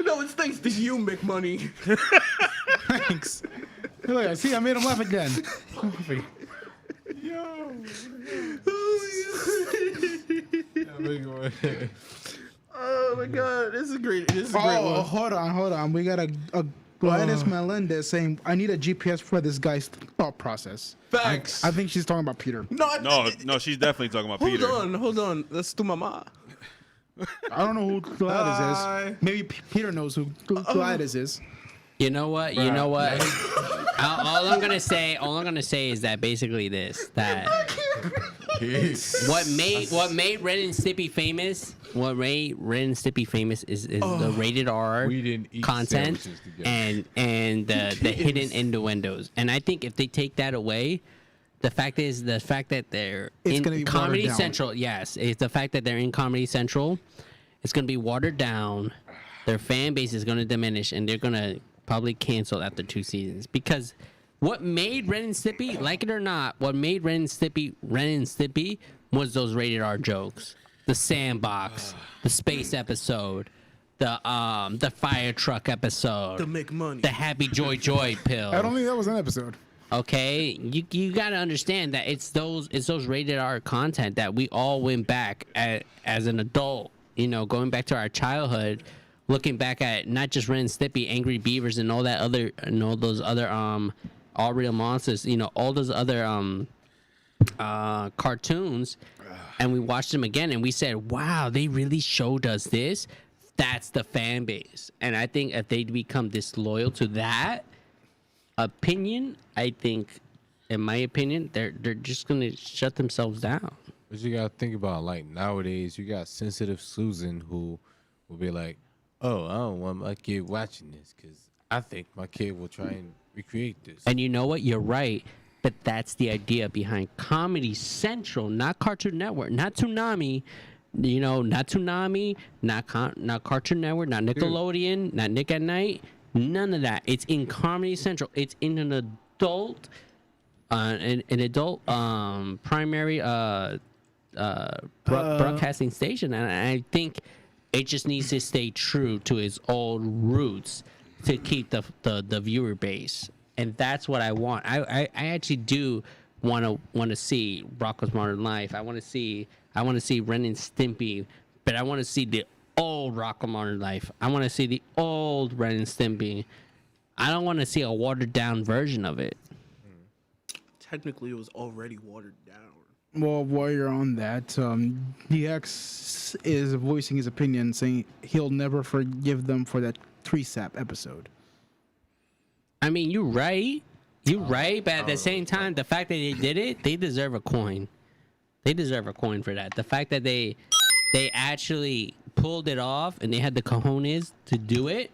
No, it's thanks to you, McMoney. Thanks. Look, see, I made him laugh again. Oh my god, this is great. This is a great Oh, one. hold on. We got a Gladys Melendez saying, "I need a GPS for this guy's thought process." Facts. I think she's talking about Peter. No, she's definitely talking about Peter. Hold on. That's tu mama. I don't know who Gladys is. Maybe Peter knows who Gladys is. You know what? You know what? all I'm gonna say is that basically this that what made Ren and Stimpy famous. What made Ren and Stimpy famous is the rated R We didn't eat content sandwiches together. and the hidden innuendos. And I think if they take that away, the fact that they're It's in gonna be Comedy watered down. Central. Yes, it's the fact that they're in Comedy Central. It's gonna be watered down. Their fan base is gonna diminish, and they're gonna probably canceled after 2 seasons, because what made Ren and Stimpy, like it or not, what made Ren and Stimpy was those rated R jokes. The sandbox, the space episode, the fire truck episode, The McMoney. the Happy Joy pill. I don't think that was an episode. Okay, you gotta understand that it's those rated R content that we all went back at as an adult. You know, going back to our childhood, looking back at not just Ren and Stimpy, Angry Beavers, and all that other, and all those other All Real Monsters. You know, all those other cartoons, and we watched them again, and we said, "Wow, they really showed us this." That's the fan base, and I think if they become disloyal to that opinion, I think, in my opinion, they're just gonna shut themselves down. But you gotta think about, like, nowadays you got sensitive Susan who will be like, "Oh, I don't want my kid watching this because I think my kid will try and recreate this." And you know what? You're right. But that's the idea behind Comedy Central, not Cartoon Network, not Toonami. You know, not Toonami, not Cartoon Network, not Nickelodeon, not Nick at Night. None of that. It's in Comedy Central. It's in an adult, primary broadcasting station, and I think it just needs to stay true to its old roots to keep the viewer base, and that's what I want. I actually do want to see Rocko's Modern Life. I want to see Ren and Stimpy, but I want to see the old Rocko Modern Life. I want to see the old Ren and Stimpy. I don't want to see a watered down version of it. Technically, it was already watered down. Well, while you're on that, DX is voicing his opinion, saying he'll never forgive them for that tree sap episode. I mean, you're right. You're right, but at the same time, the fact that they did it, they deserve a coin. They deserve a coin for that. The fact that they actually pulled it off and they had the cojones to do it.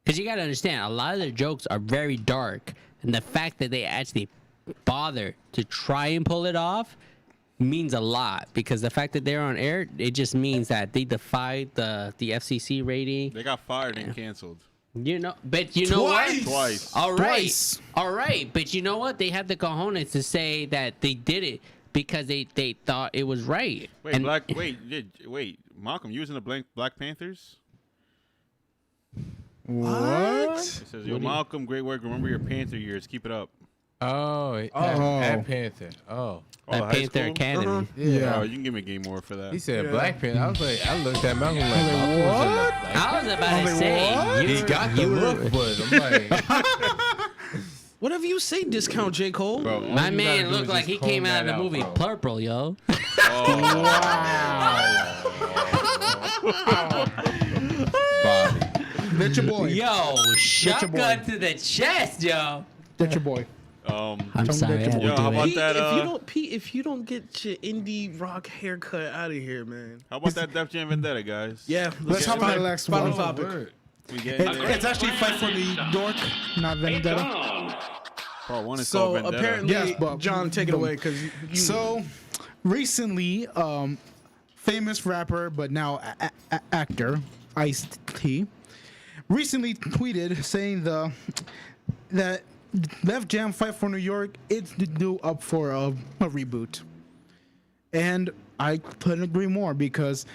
Because you got to understand, a lot of their jokes are very dark. And the fact that they actually bother to try and pull it off means a lot. Because the fact that they're on air, it just means that they defied the FCC rating. They got fired and canceled. You know, but you know what? Twice. All right. Twice. All right. But you know what? They had the cojones to say that they did it because they thought it was right. Wait, Malcolm, you was in the Black Panthers? What? It says, "Yo, Malcolm, great work. Remember your Panther years. Keep it up." Oh, at Panther. Oh, At high Panther school? Academy. Yeah. Oh, you can give me a game more for that. he said Black Panther. I was like, I looked at Malcolm like, Malcolm was in the Black I was about to say, He got the look, but I'm like, Whatever you say, discount J. Cole. Bro, my you gotta man do looked is like just he came comb out of the that out, movie bro. Purple, yo. Bobby. That's your boy. Yo, shotgun boy. to the chest, yo. That's your boy. I'm sorry. I had to Yo, do how it. about Pete, that? if you don't get your indie rock haircut out of here, man. How about that Def Jam Vendetta, guys? Yeah, Let's hop on the next final one. topic. Word. We getting there. It's actually Fight for New York, not Vendetta. Part 1 is So called Vendetta. apparently, Yes, but- John, take it away because you. So, recently, famous rapper but now actor Ice-T recently tweeted saying that Def Jam Fight for New York is due up for a reboot, and I couldn't agree more because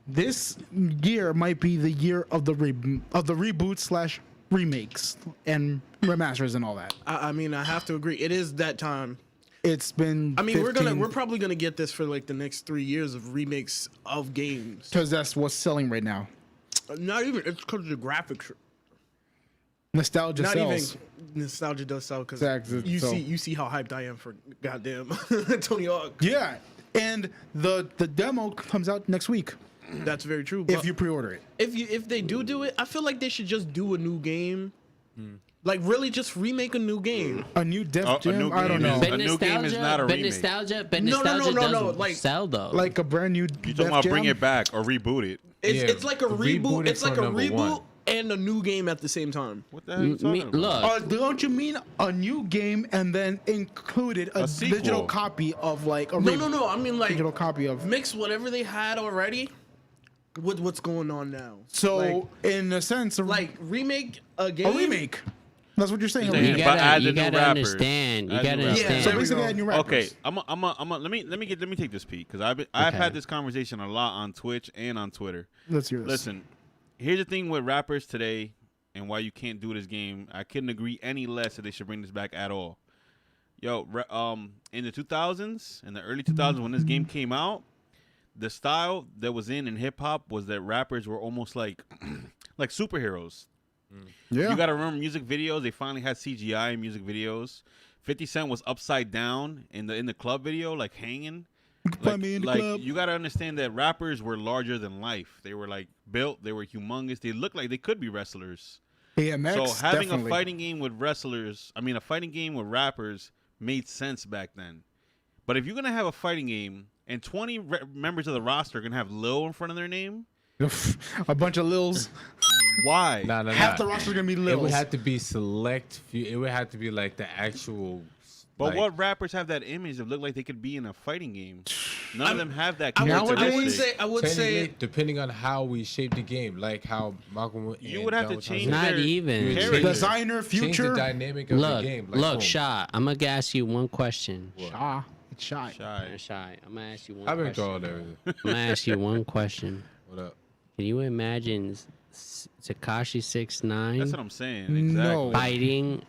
this year might be the year of the reboot / remakes and remasters and all that. I mean, I have to agree. It is that time. It's been. I mean, we're probably gonna get this for like the next 3 years of remakes of games. because that's what's selling right now. Not even it's because the graphics. Nostalgia Not sells. even nostalgia does sell because Exactly, you so- see how hyped I am for goddamn Tony Hawk. Yeah, and the demo comes out next week That's very true. if but you pre-order it. if they do it, I feel like they should just do a new game. Like really, just remake a new game. A new Def A Jam. new I don't game know. is- But A new game is not a but remake. nostalgia No, doesn't like- sell though. Like a brand new. You talking about bring it back or reboot it? It's like a reboot reboot. it It's like for a number reboot one. and a new game at the same time. What the hell are you talking about? Look, Don't you mean a new game and then included a sequel. digital copy of like a No. I mean like digital copy of. mix whatever they had already what's going on now. So like, in a sense, like remake a game. a remake. That's what you're saying. A Yeah, You remake. but add gotta, the you new gotta rappers. understand. You Add gotta new rappers. Yeah, understand. So there we basically, go. add new rappers. Okay, let me take this peek because I've Okay. had this conversation a lot on Twitch and on Twitter. Let's hear this. Listen, here's the thing with rappers today and why you can't do this game. I couldn't agree any less that they should bring this back at all. Yo, in the 2000s, in the early 2000s when this game came out, the style that was in hip hop was that rappers were almost like like superheroes. Yeah. You got to remember music videos. They finally had CGI in music videos. 50 Cent was upside down in the club video, like hanging. Put me in the club. You got to understand that rappers were larger than life. They were like built. They were humongous. They looked like they could be wrestlers. DMX, So having definitely. a fighting game with a fighting game with rappers made sense back then. But if you're gonna have a fighting game and 20 members of the roster are gonna have Lil in front of their name, a bunch of Lils. why? No, Half the roster's gonna be Lils. It would have to be select few. It would have to be like the actual. But like, what rappers have that image that look like they could be in a fighting game? None of them have that I characteristic. would say technically, depending on how we shape the game, like how Malcolm. You and would have John to was change talking Not their even. character. Designer, change the future. dynamic of Look, the game. Like, look, boom. Shy. I'm gonna ask you one question. Ah, it's shy. Shy. Shy. I'm gonna ask you one I've been question. called everything. I'm gonna ask you one question. What up? Can you imagine Tekashi That's 6ix9ine what I'm saying. Exactly. fighting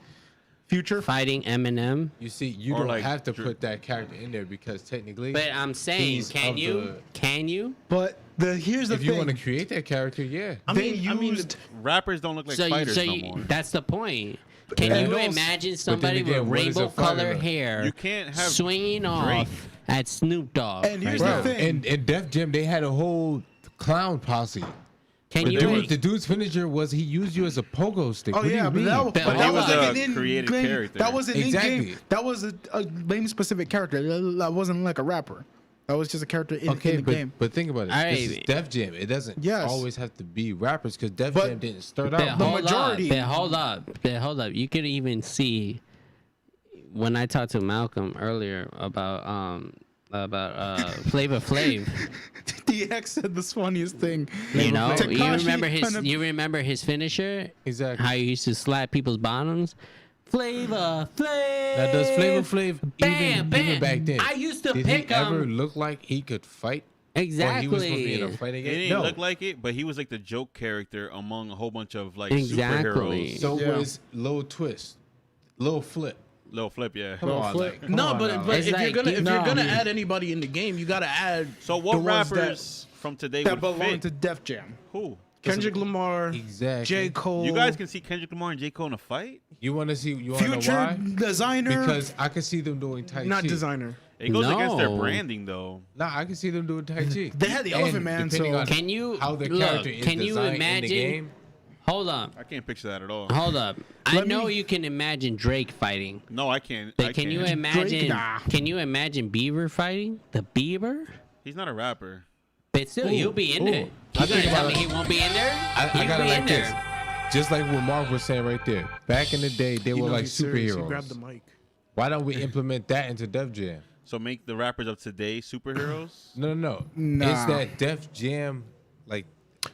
Future. Eminem? You see, you Or don't like have to Dr- put that character in there because technically, But I'm saying, he's can of you? the- Can you? But here's the if thing. you want to create that character, yeah. They used. Rappers don't look like fighters no more. That's the point. Can And you also- imagine somebody again, with what is a rainbow fighter colored look? hair You can't have swinging off at Snoop Dogg? And here's Bro, the thing. and in Def Jam, they had a whole clown posse. Can The, you? dude, the dude's finisher was he used you as a pogo stick. Oh What do yeah, you but mean? that, But that he was was like a an created in-game. character. That was an Exactly. in-game. That was a lame specific character. That wasn't like a rapper. That was just a character in Okay, the but, game. but think about it. All This is right. Def Jam. It doesn't Yes. always have to be rappers because Def But- Jam didn't start But out. hold majority- up. But hold up. You can even see when I talked to Malcolm earlier about Flavor Flav. DX said the funniest thing. You know, Tekashi you remember his finisher? Exactly. How he used to slap people's bottoms. Flavor Flav. Now, does Flavor Flav even back then? I used to did pick he ever him. look like he could fight? Or Exactly. he was supposed to be in a fighting It game? didn't No. look like it, but he was like the joke character among a whole bunch of like Exactly. superheroes. So Yeah. was Lil Twist, Lil Flip. Little flip, yeah. Come on, Flip. like, come no, on but, now, but It's if like, you're gonna you- add anybody in the game, you gotta add So the what ones rappers from today That would belonged fit? to Def Jam. Who? Kendrick Lamar, Exactly. J. Cole. You guys can see Kendrick Lamar and J. Cole in a fight? You want to see? You want to know Future why? designer. Because I can see them doing Tai Chi. not designer. It goes against their No. branding, though. Nah, I can see them doing Tai Chi. They had the And Elephant Man, depending so- on Can you how the look? character is Can you designed in the imagine? game? Hold up. I can't picture that at all. Hold up. I Let know me- you can imagine Drake fighting. No, I can't. But I can you can't. imagine? nah. Can you imagine Bieber fighting the Bieber? He's not a rapper. But still, he'll be in ooh. there. I You gonna think tell about me it. he won't be in there? I He'll got it be like in this. there. Just like what Mark was saying right there. Back in the day, they You were know like he's serious. He superheroes. grabbed the mic. Why don't we implement that into Def Jam? So make the rappers of today superheroes? No. Nah. It's that Def Jam, like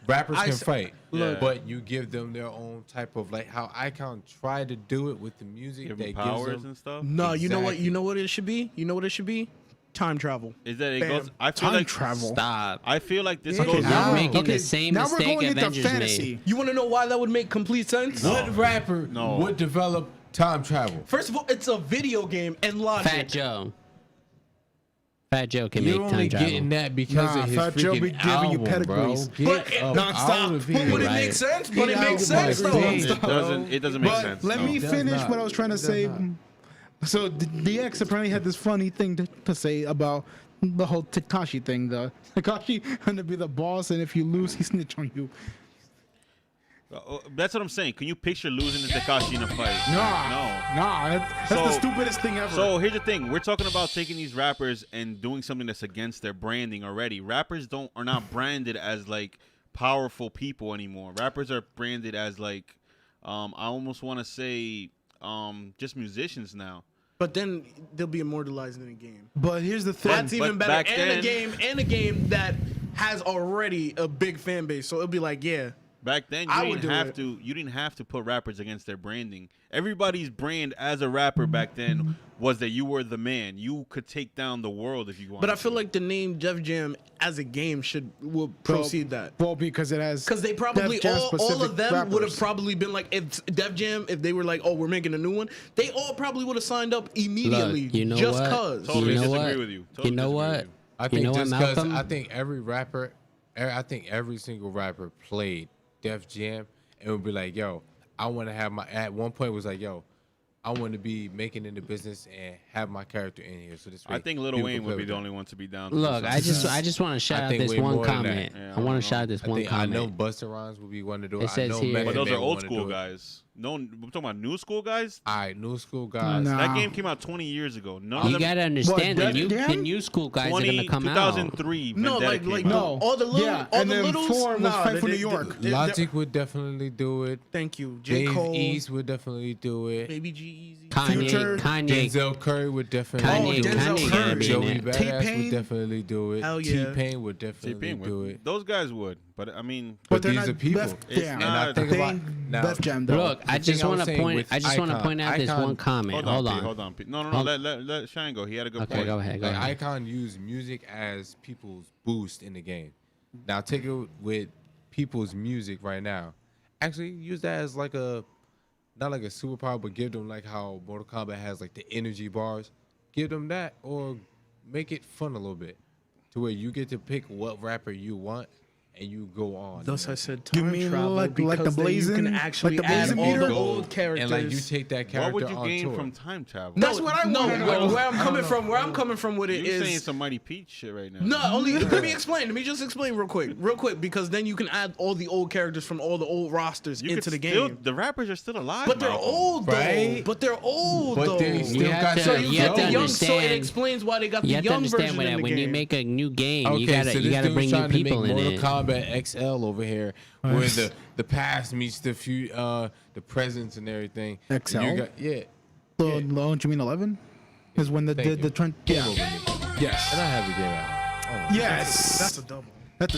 rappers I can s- fight, Look. but you give them their own type of like how Icon tried to do it with the music Give that them gives powers them. and stuff? No, you know what? Exactly. You know what it should be? You know what it should be? Time travel. Is that it Bam. goes? I feel Time like travel. Stop. I feel like this Yeah, goes. now- You're making okay, the same now we're mistake going into Avengers fantasy. made. You want to know why that would make complete sense? What rapper No. would develop time travel? First of all, it's a video game and logic. Fat Joe. Fat Joe can You're make only time travel. getting that because Nah, of his Fat Joe freaking be giving you album, bro. pedigrees. Get But it- up nonstop. out of But here. Would it Right. make sense? But it Get makes out of sense my though. face. It doesn't make But sense. let no. me It does finish not. what I was trying to It does say. not. So DX apparently had this funny thing to say about the whole Tekashi thing. The Tekashi gonna be the boss, and if you lose, he snitch on you. That's what I'm saying. Can you picture losing to Tekashi in a fight? Nah, that's the So- stupidest thing ever. So here's the thing: we're talking about taking these rappers and doing something that's against their branding already. Rappers are not branded as like powerful people anymore. Rappers are branded as like, I almost want to say, just musicians now. But then they'll be immortalized in a game. but here's the thing. That's even but better. back And then- a game that has already a big fan base, so it'll be like, yeah. Back then, I you would didn't do have it. to. You didn't have to put rappers against their branding. Everybody's brand as a rapper back then was that you were the man. You could take down the world if you wanted. But I feel to. like the name Def Jam as a game will proceed that. Well, because it has. Because they probably Def Jam all of specific them would have rappers. probably been like, if Def Jam, if they were like, oh, we're making a new one, they all probably would have signed up immediately. Look, you know just what? cause. Totally you know disagree what? with you. Totally you know disagree with what? you. I think know what, just because Malcolm? I think every rapper, I think every single rapper played Def Jam and would be like, yo, I want to have my, at one point was like, yo, I want to be making it in the business and have my character in here. So this way I think Lil people Wayne can would play be with the that. only one to be down. To Look, do I something. just want to shout out think this way one more than that. comment. Yeah, I want I to shout out this I one think I know comment. Busta Rhymes would be one to do it. It says I know here- Method But those Man are would old wanna school do it. guys. No, we're talking about new school guys. All right, new school guys. Nah. That game came out 20 years ago. None of You them. gotta understand Def the Jam? new school guys are gonna come out. 2003. No, Vendetta like came out. No. all the little, Yeah, all and the then littles. 4 was nah, Fight for they- New York. Logic would definitely do it. Thank you, J. Dave Cole, East would definitely do it. Baby G, Easy. Future, Kanye, Denzel Curry would definitely Kanye, do Denzel it. Kanye gotta Curry. be in Joey it. Badass T-Pain? would definitely do it. Hell yeah. T-Pain would definitely T-Pain do would. it. Those guys would. But I mean, But they're these not are people. Def It's Jam. And I not- think They about ain't now. Def Jam though. Look, I The just thing I want was to saying point. with I just want to Icon- point out this Icon- one comment. hold Hold on, on. Pete, hold on. Pete. No, Hold- let Shine go. He had a good Okay, point. go ahead. Go Like ahead. Icon used music as people's boost in the game. Now take it with people's music right now. Actually, use that as like a, not like a superpower, but give them like how Mortal Kombat has like the energy bars. Give them that, or make it fun a little bit, to where you get to pick what rapper you want and you go on. Thus, you know? I said You time mean travel like the because then you can Blazing- actually like the add Blazing all the Beetle? old characters. And like you take that character What would you on gain tour. from time travel? That's what I no, wanna know. where I'm I coming don't from, where I'm coming from with it You're is saying some Mighty Peach shit right now. no, only let me explain. Let me just explain real quick, because then you can add all the old characters from all the old rosters You into could the still, game. the rappers are still alive. But they're Malcolm. old though. Right? But they're old But though. they still have got to- so that you you get have the to young. So it understand- explains why they got You the have to young understand version when, in the when you game. make a new game, Okay, you gotta so you this gotta dude's bring new trying to make people in Mortal it. Kombat XL over here, where the past meets the the presence and everything. And XL? you got, yeah. Don't you mean 11? Is when Thank the you. trend. Game Yeah. over me. Yes. And I have the game at home. Yes. That's a double. That's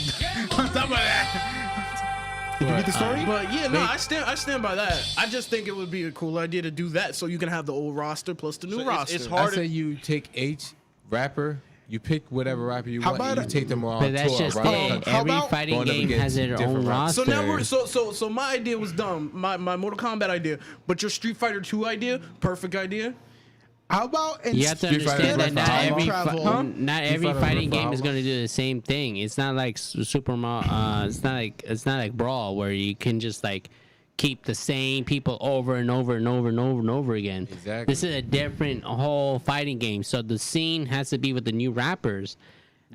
on top of that. Did you read the story? But yeah, no, I stand by that. I just think it would be a cool idea to do that, so you can have the old roster plus the new So roster. it's I hard. say you take each rapper, you pick whatever rapper you How want, and about you take them on But that's tour just around the it. country. How Every about fighting going up game against has their own different roster. So now we're so my idea was dumb. My Mortal Kombat idea, but your Street Fighter 2 idea, perfect idea. How about You have to Street Fighter understand that Five not every travel. not every Fighter fighting Five game is how going to do the same thing. It's not like Super Mario. It's not like Brawl where you can just like keep the same people over and over and over and over and over again. Exactly. This is a different whole fighting game. So the scene has to be with the new rappers.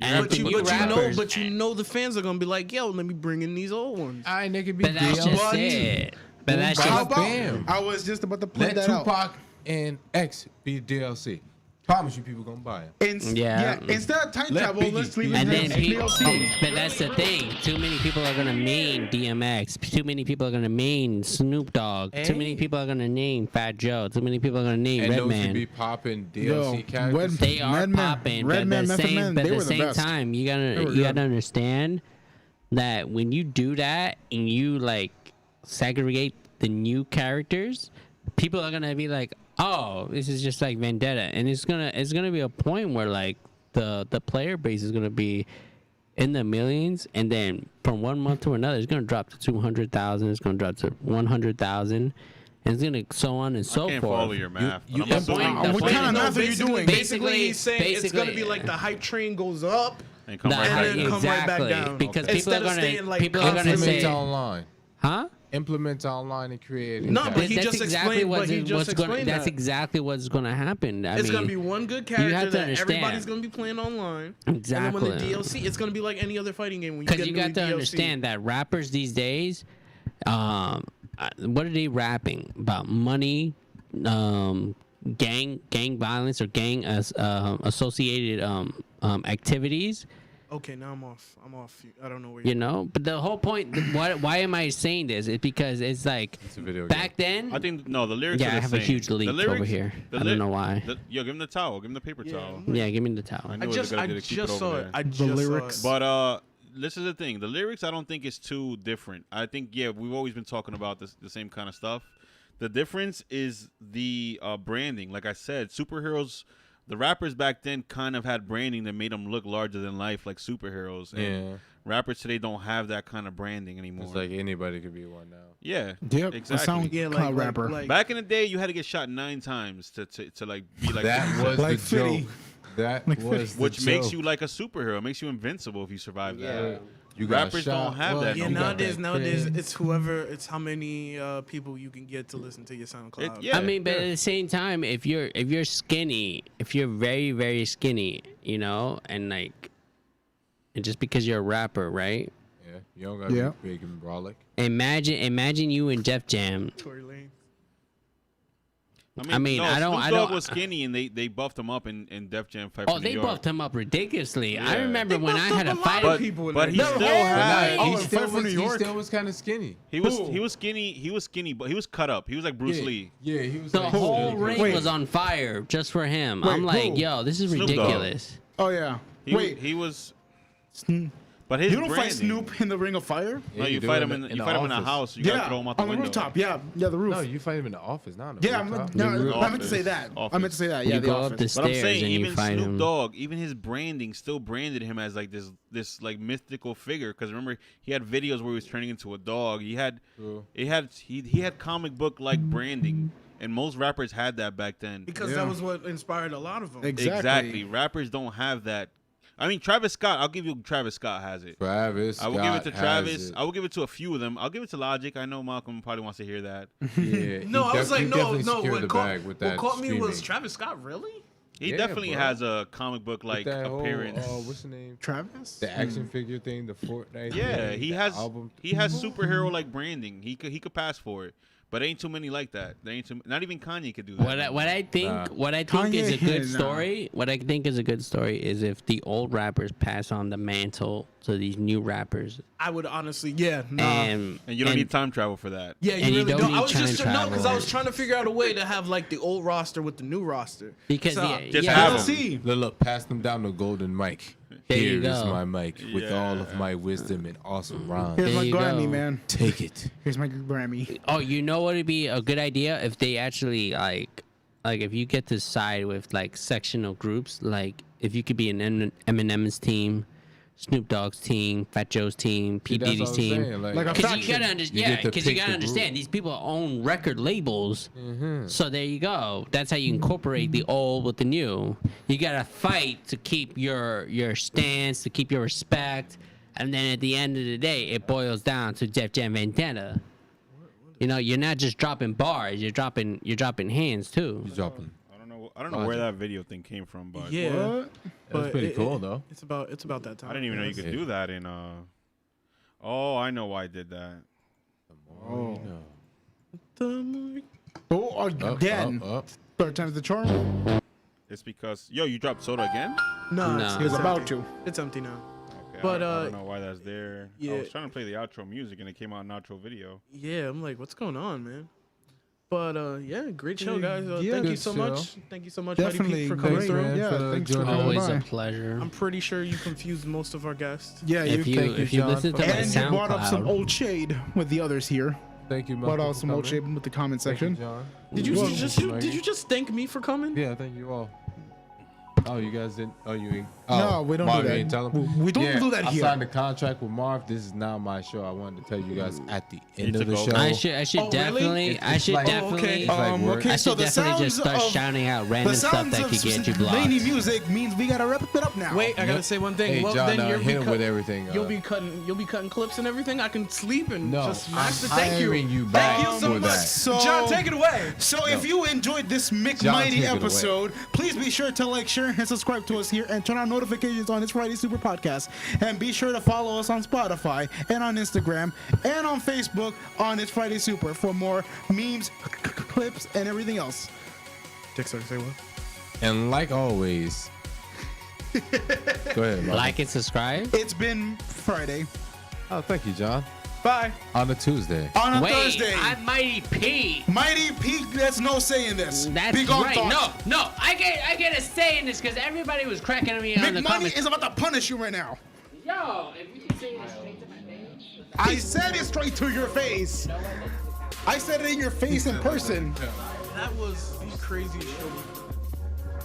And But the you, new rappers, but you know the fans are gonna be like, yo, let me bring in these old ones. All right, nigga, be But that's DLC. just it. But that's Boom, How just about? Bam. I was just about to point Let that out. Tupac and X be DLC. Promise you, people gonna buy it. Yeah. Instead of time Let travel, Biggie let's leave be it And then as people, DLC. but that's the thing. Too many people are gonna main DMX. Too many people are gonna main Snoop Dogg. Too many people are gonna name Fat Joe. Too many people are gonna name And those Redman. should be popping Yo, DLC characters. They are Redman- popping, Redman, but at the Method same, Man, but they at were the the same best. time, you were gotta good. understand that when you do that and you like segregate the new characters, people are gonna be like, oh, this is just like Vendetta, and it's gonna be a point where like the player base is gonna be in the millions, and then from one month to another, it's gonna drop to 200,000. It's gonna drop to 100,000. And it's gonna so on and so I can't forth. follow your math. you- but the I'm assuming point- the What point kind of is- math are you doing? Basically, he's saying it's gonna basically- be like the hype train goes up, and come The right and back then down. come right back exactly, down. because Okay. people are Instead of gonna staying, like, people are gonna constantly- say, online. huh? Implement online and create. No, impact. but he That's just exactly explained. But what's, he just what's gonna. explained That's that. exactly what's gonna happen. I It's mean, gonna be one good you have character to that understand. everybody's gonna be playing online. And then when the Exactly. DLC, it's gonna be like any other fighting game when you because get you a new got to DLC. understand that rappers these days, what are they rapping about? Money, gang violence, or gang associated activities. Okay, now I'm off. I don't know where You know, but the whole point. Why am I saying this? It's because it's like It's a video back then. I think no, the lyrics. Yeah, are the I have a same. huge leak The lyrics, over here. the I don't know why. Yo, give him the towel. Give him the paper towel. Yeah, give me the towel. I I knew it was just a good idea to keep it over saw there. it. I just lyrics. saw it. But this is the thing. The lyrics, I don't think is too different. I think we've always been talking about the same kind of stuff. The difference is the branding. Like I said, superheroes. The rappers back then kind of had branding that made them look larger than life, like superheroes. And rappers today don't have that kind of branding anymore. It's like anybody could be one now. Yeah. Yep. Exactly. Sound like rapper. Back in the day, you had to get shot 9 times to like be like That was Like the 50. joke. That Like was the which makes joke. you like a superhero. It makes you invincible if you survive that. You got Rappers shot. don't have that Yeah, no more. nowadays it's how many people you can get to listen to your SoundCloud. Yeah. I mean, but at the same time, if you're skinny, if you're very, very skinny, you know, and just because you're a rapper, right? Yeah, you don't got to be big and brolic. Imagine you and Def Jam. Tory Lanez. I mean, I don't- Snoop Dogg was skinny, and they buffed him up in Def Jam Fight Oh, for New they York. buffed him up ridiculously. I Yeah. remember They when I buffed had up a a lot fight. of people in But that. he still Nah, had. Oh, he in still Fight for was, New he York? still was kind of skinny. He was skinny, but he was cut up. He was like Bruce Lee. Yeah, he was. The like, whole shit. ring was on fire just for him. I'm Wait, like, who? yo, this is Snoop Dogg. ridiculous. Oh yeah. He was. But his You don't fight branding- Snoop in the Ring of Fire? No, Yeah, you do fight it him in the you fight him in a office. house. You gotta throw him out the on the window. rooftop. Yeah, the roof. No, you fight him in the office, not on the yeah, rooftop. I meant to Office. say that. I Office. meant to say that. Yeah, You the go up office. the But I'm stairs saying and you even fight Snoop him. Dogg, even his branding still branded him as like this like mystical figure. Because remember, he had videos where he was turning into a dog. He had he had comic book like branding, and most rappers had that back then. Because Yeah. that was what inspired a lot of them. Exactly. Rappers don't have that. I mean, Travis Scott. I'll give you. Travis Scott has it. Travis. I will give it to Scott Travis. has it. I will give it to a few of them. I'll give it to Logic. I know Malcolm probably wants to hear that. Yeah, No, he I was like, he no. definitely secured What the bag with that caught me was streaming. Travis Scott. Really? He Yeah, definitely bro. has a comic book like That whole, appearance. what's the name? Travis? The action figure thing, the Fortnite. Yeah, thing, he the has album. superhero like branding. He could pass for it, but ain't too many like that. There ain't not even Kanye could do that. What I think Kanye, is a good nah. story. What I think is a good story is if the old rappers pass on the mantle to these new rappers, I would honestly, yeah, nah. and And you don't need time travel for that. Yeah, you And you really don't don't. need I was just time no, because I travel. was trying to figure out a way to have like the old roster with the new roster. because Just have Let's him. see. Look, pass them down the golden mic. There you Here is go. my mic with all of my wisdom and awesome rhymes. Here's There my you Grammy, go. man. Take it. Here's my Grammy. Oh, you know what would be a good idea if they actually like if you get to side with like sectional groups, like if you could be an Eminem's team, Snoop Dogg's team, Fat Joe's team, P See, that's Diddy's what I'm team. saying, Like a Because you faction. gotta You understand, get to because you pick gotta the understand group. these people own record labels. So there you go. That's how you incorporate the old with the new. You gotta fight to keep your stance, to keep your respect, and then at the end of the day, it boils down to Def Jam Vendetta. You know, you're not just dropping bars. You're dropping hands too. He's dropping. I don't know where that video thing came from, but Yeah, What? That's pretty cool, though. It's about that time. I didn't even know you could do that in Oh, I know why I did that. Oh. The movie. Oh, again. Up. Third time's the charm. It's because you dropped Soda again? No, No. it's, He was it's about empty. to. It's empty now. Okay, But, I don't know why that's there. I yeah. was trying to play the outro music and it came out in outro video. Yeah, I'm like, what's going on, man? But yeah, great show, guys. Yeah, thank you good so show. much. Thank you so much, Mighty Definitely Pete, for great, coming through. man, Yeah, for thanks for joining coming Always by. a pleasure. I'm pretty sure you confused most of our guests. Yeah, If you thank if you John, listen for to my coming. and you brought up some SoundCloud, old shade with the others here. Thank you, Brought Malcolm, out for some old coming. shade with the comment Thank you, section. John. Did you Well, did you just thank me for coming? Yeah, thank you all. Oh, you guys didn't? Oh, you ain't? No, Oh, we don't Marv, do you that. ain't tell him? We don't Yeah, do that I here. signed a contract with Marv. This is not my show. I wanted to tell you guys at the end took of the over. show. I should Oh, really? definitely It's like- okay. It's like work. okay, I so should the definitely just sounds start of shouting out the random stuff sounds that of could get you Laney blocked. music means we gotta wrap it up now. Wait, I gotta say one thing. Hey, well, John, then you'll hit be him with everything. You'll be cutting clips and everything. I can sleep and No, just smash the I'm thank you. hiring you back Thank you so for much. that. So- John, take it away. So if you enjoyed this Mick John, Mighty take it away. episode, please be sure to like, share, and subscribe to us here and turn on notifications on It's Friday Super Podcast. And be sure to follow us on Spotify and on Instagram and on Facebook on It's Friday Super for more memes, clips, and everything else. Dexter, say what? And like always, go ahead, Malcolm. Like and subscribe. It's been Friday Oh, thank you, John. Bye. On a Tuesday. on a Wait, Thursday. I'm Mighty P. Mighty Pete, there's no saying this. That's Big on right. thoughts. No, I get a say in this because everybody was cracking me on the McMoney comments. is about to punish you right now. Yo, if you can say it straight to my face. I said it straight to your face. I said it in your face in person. That was the craziest show.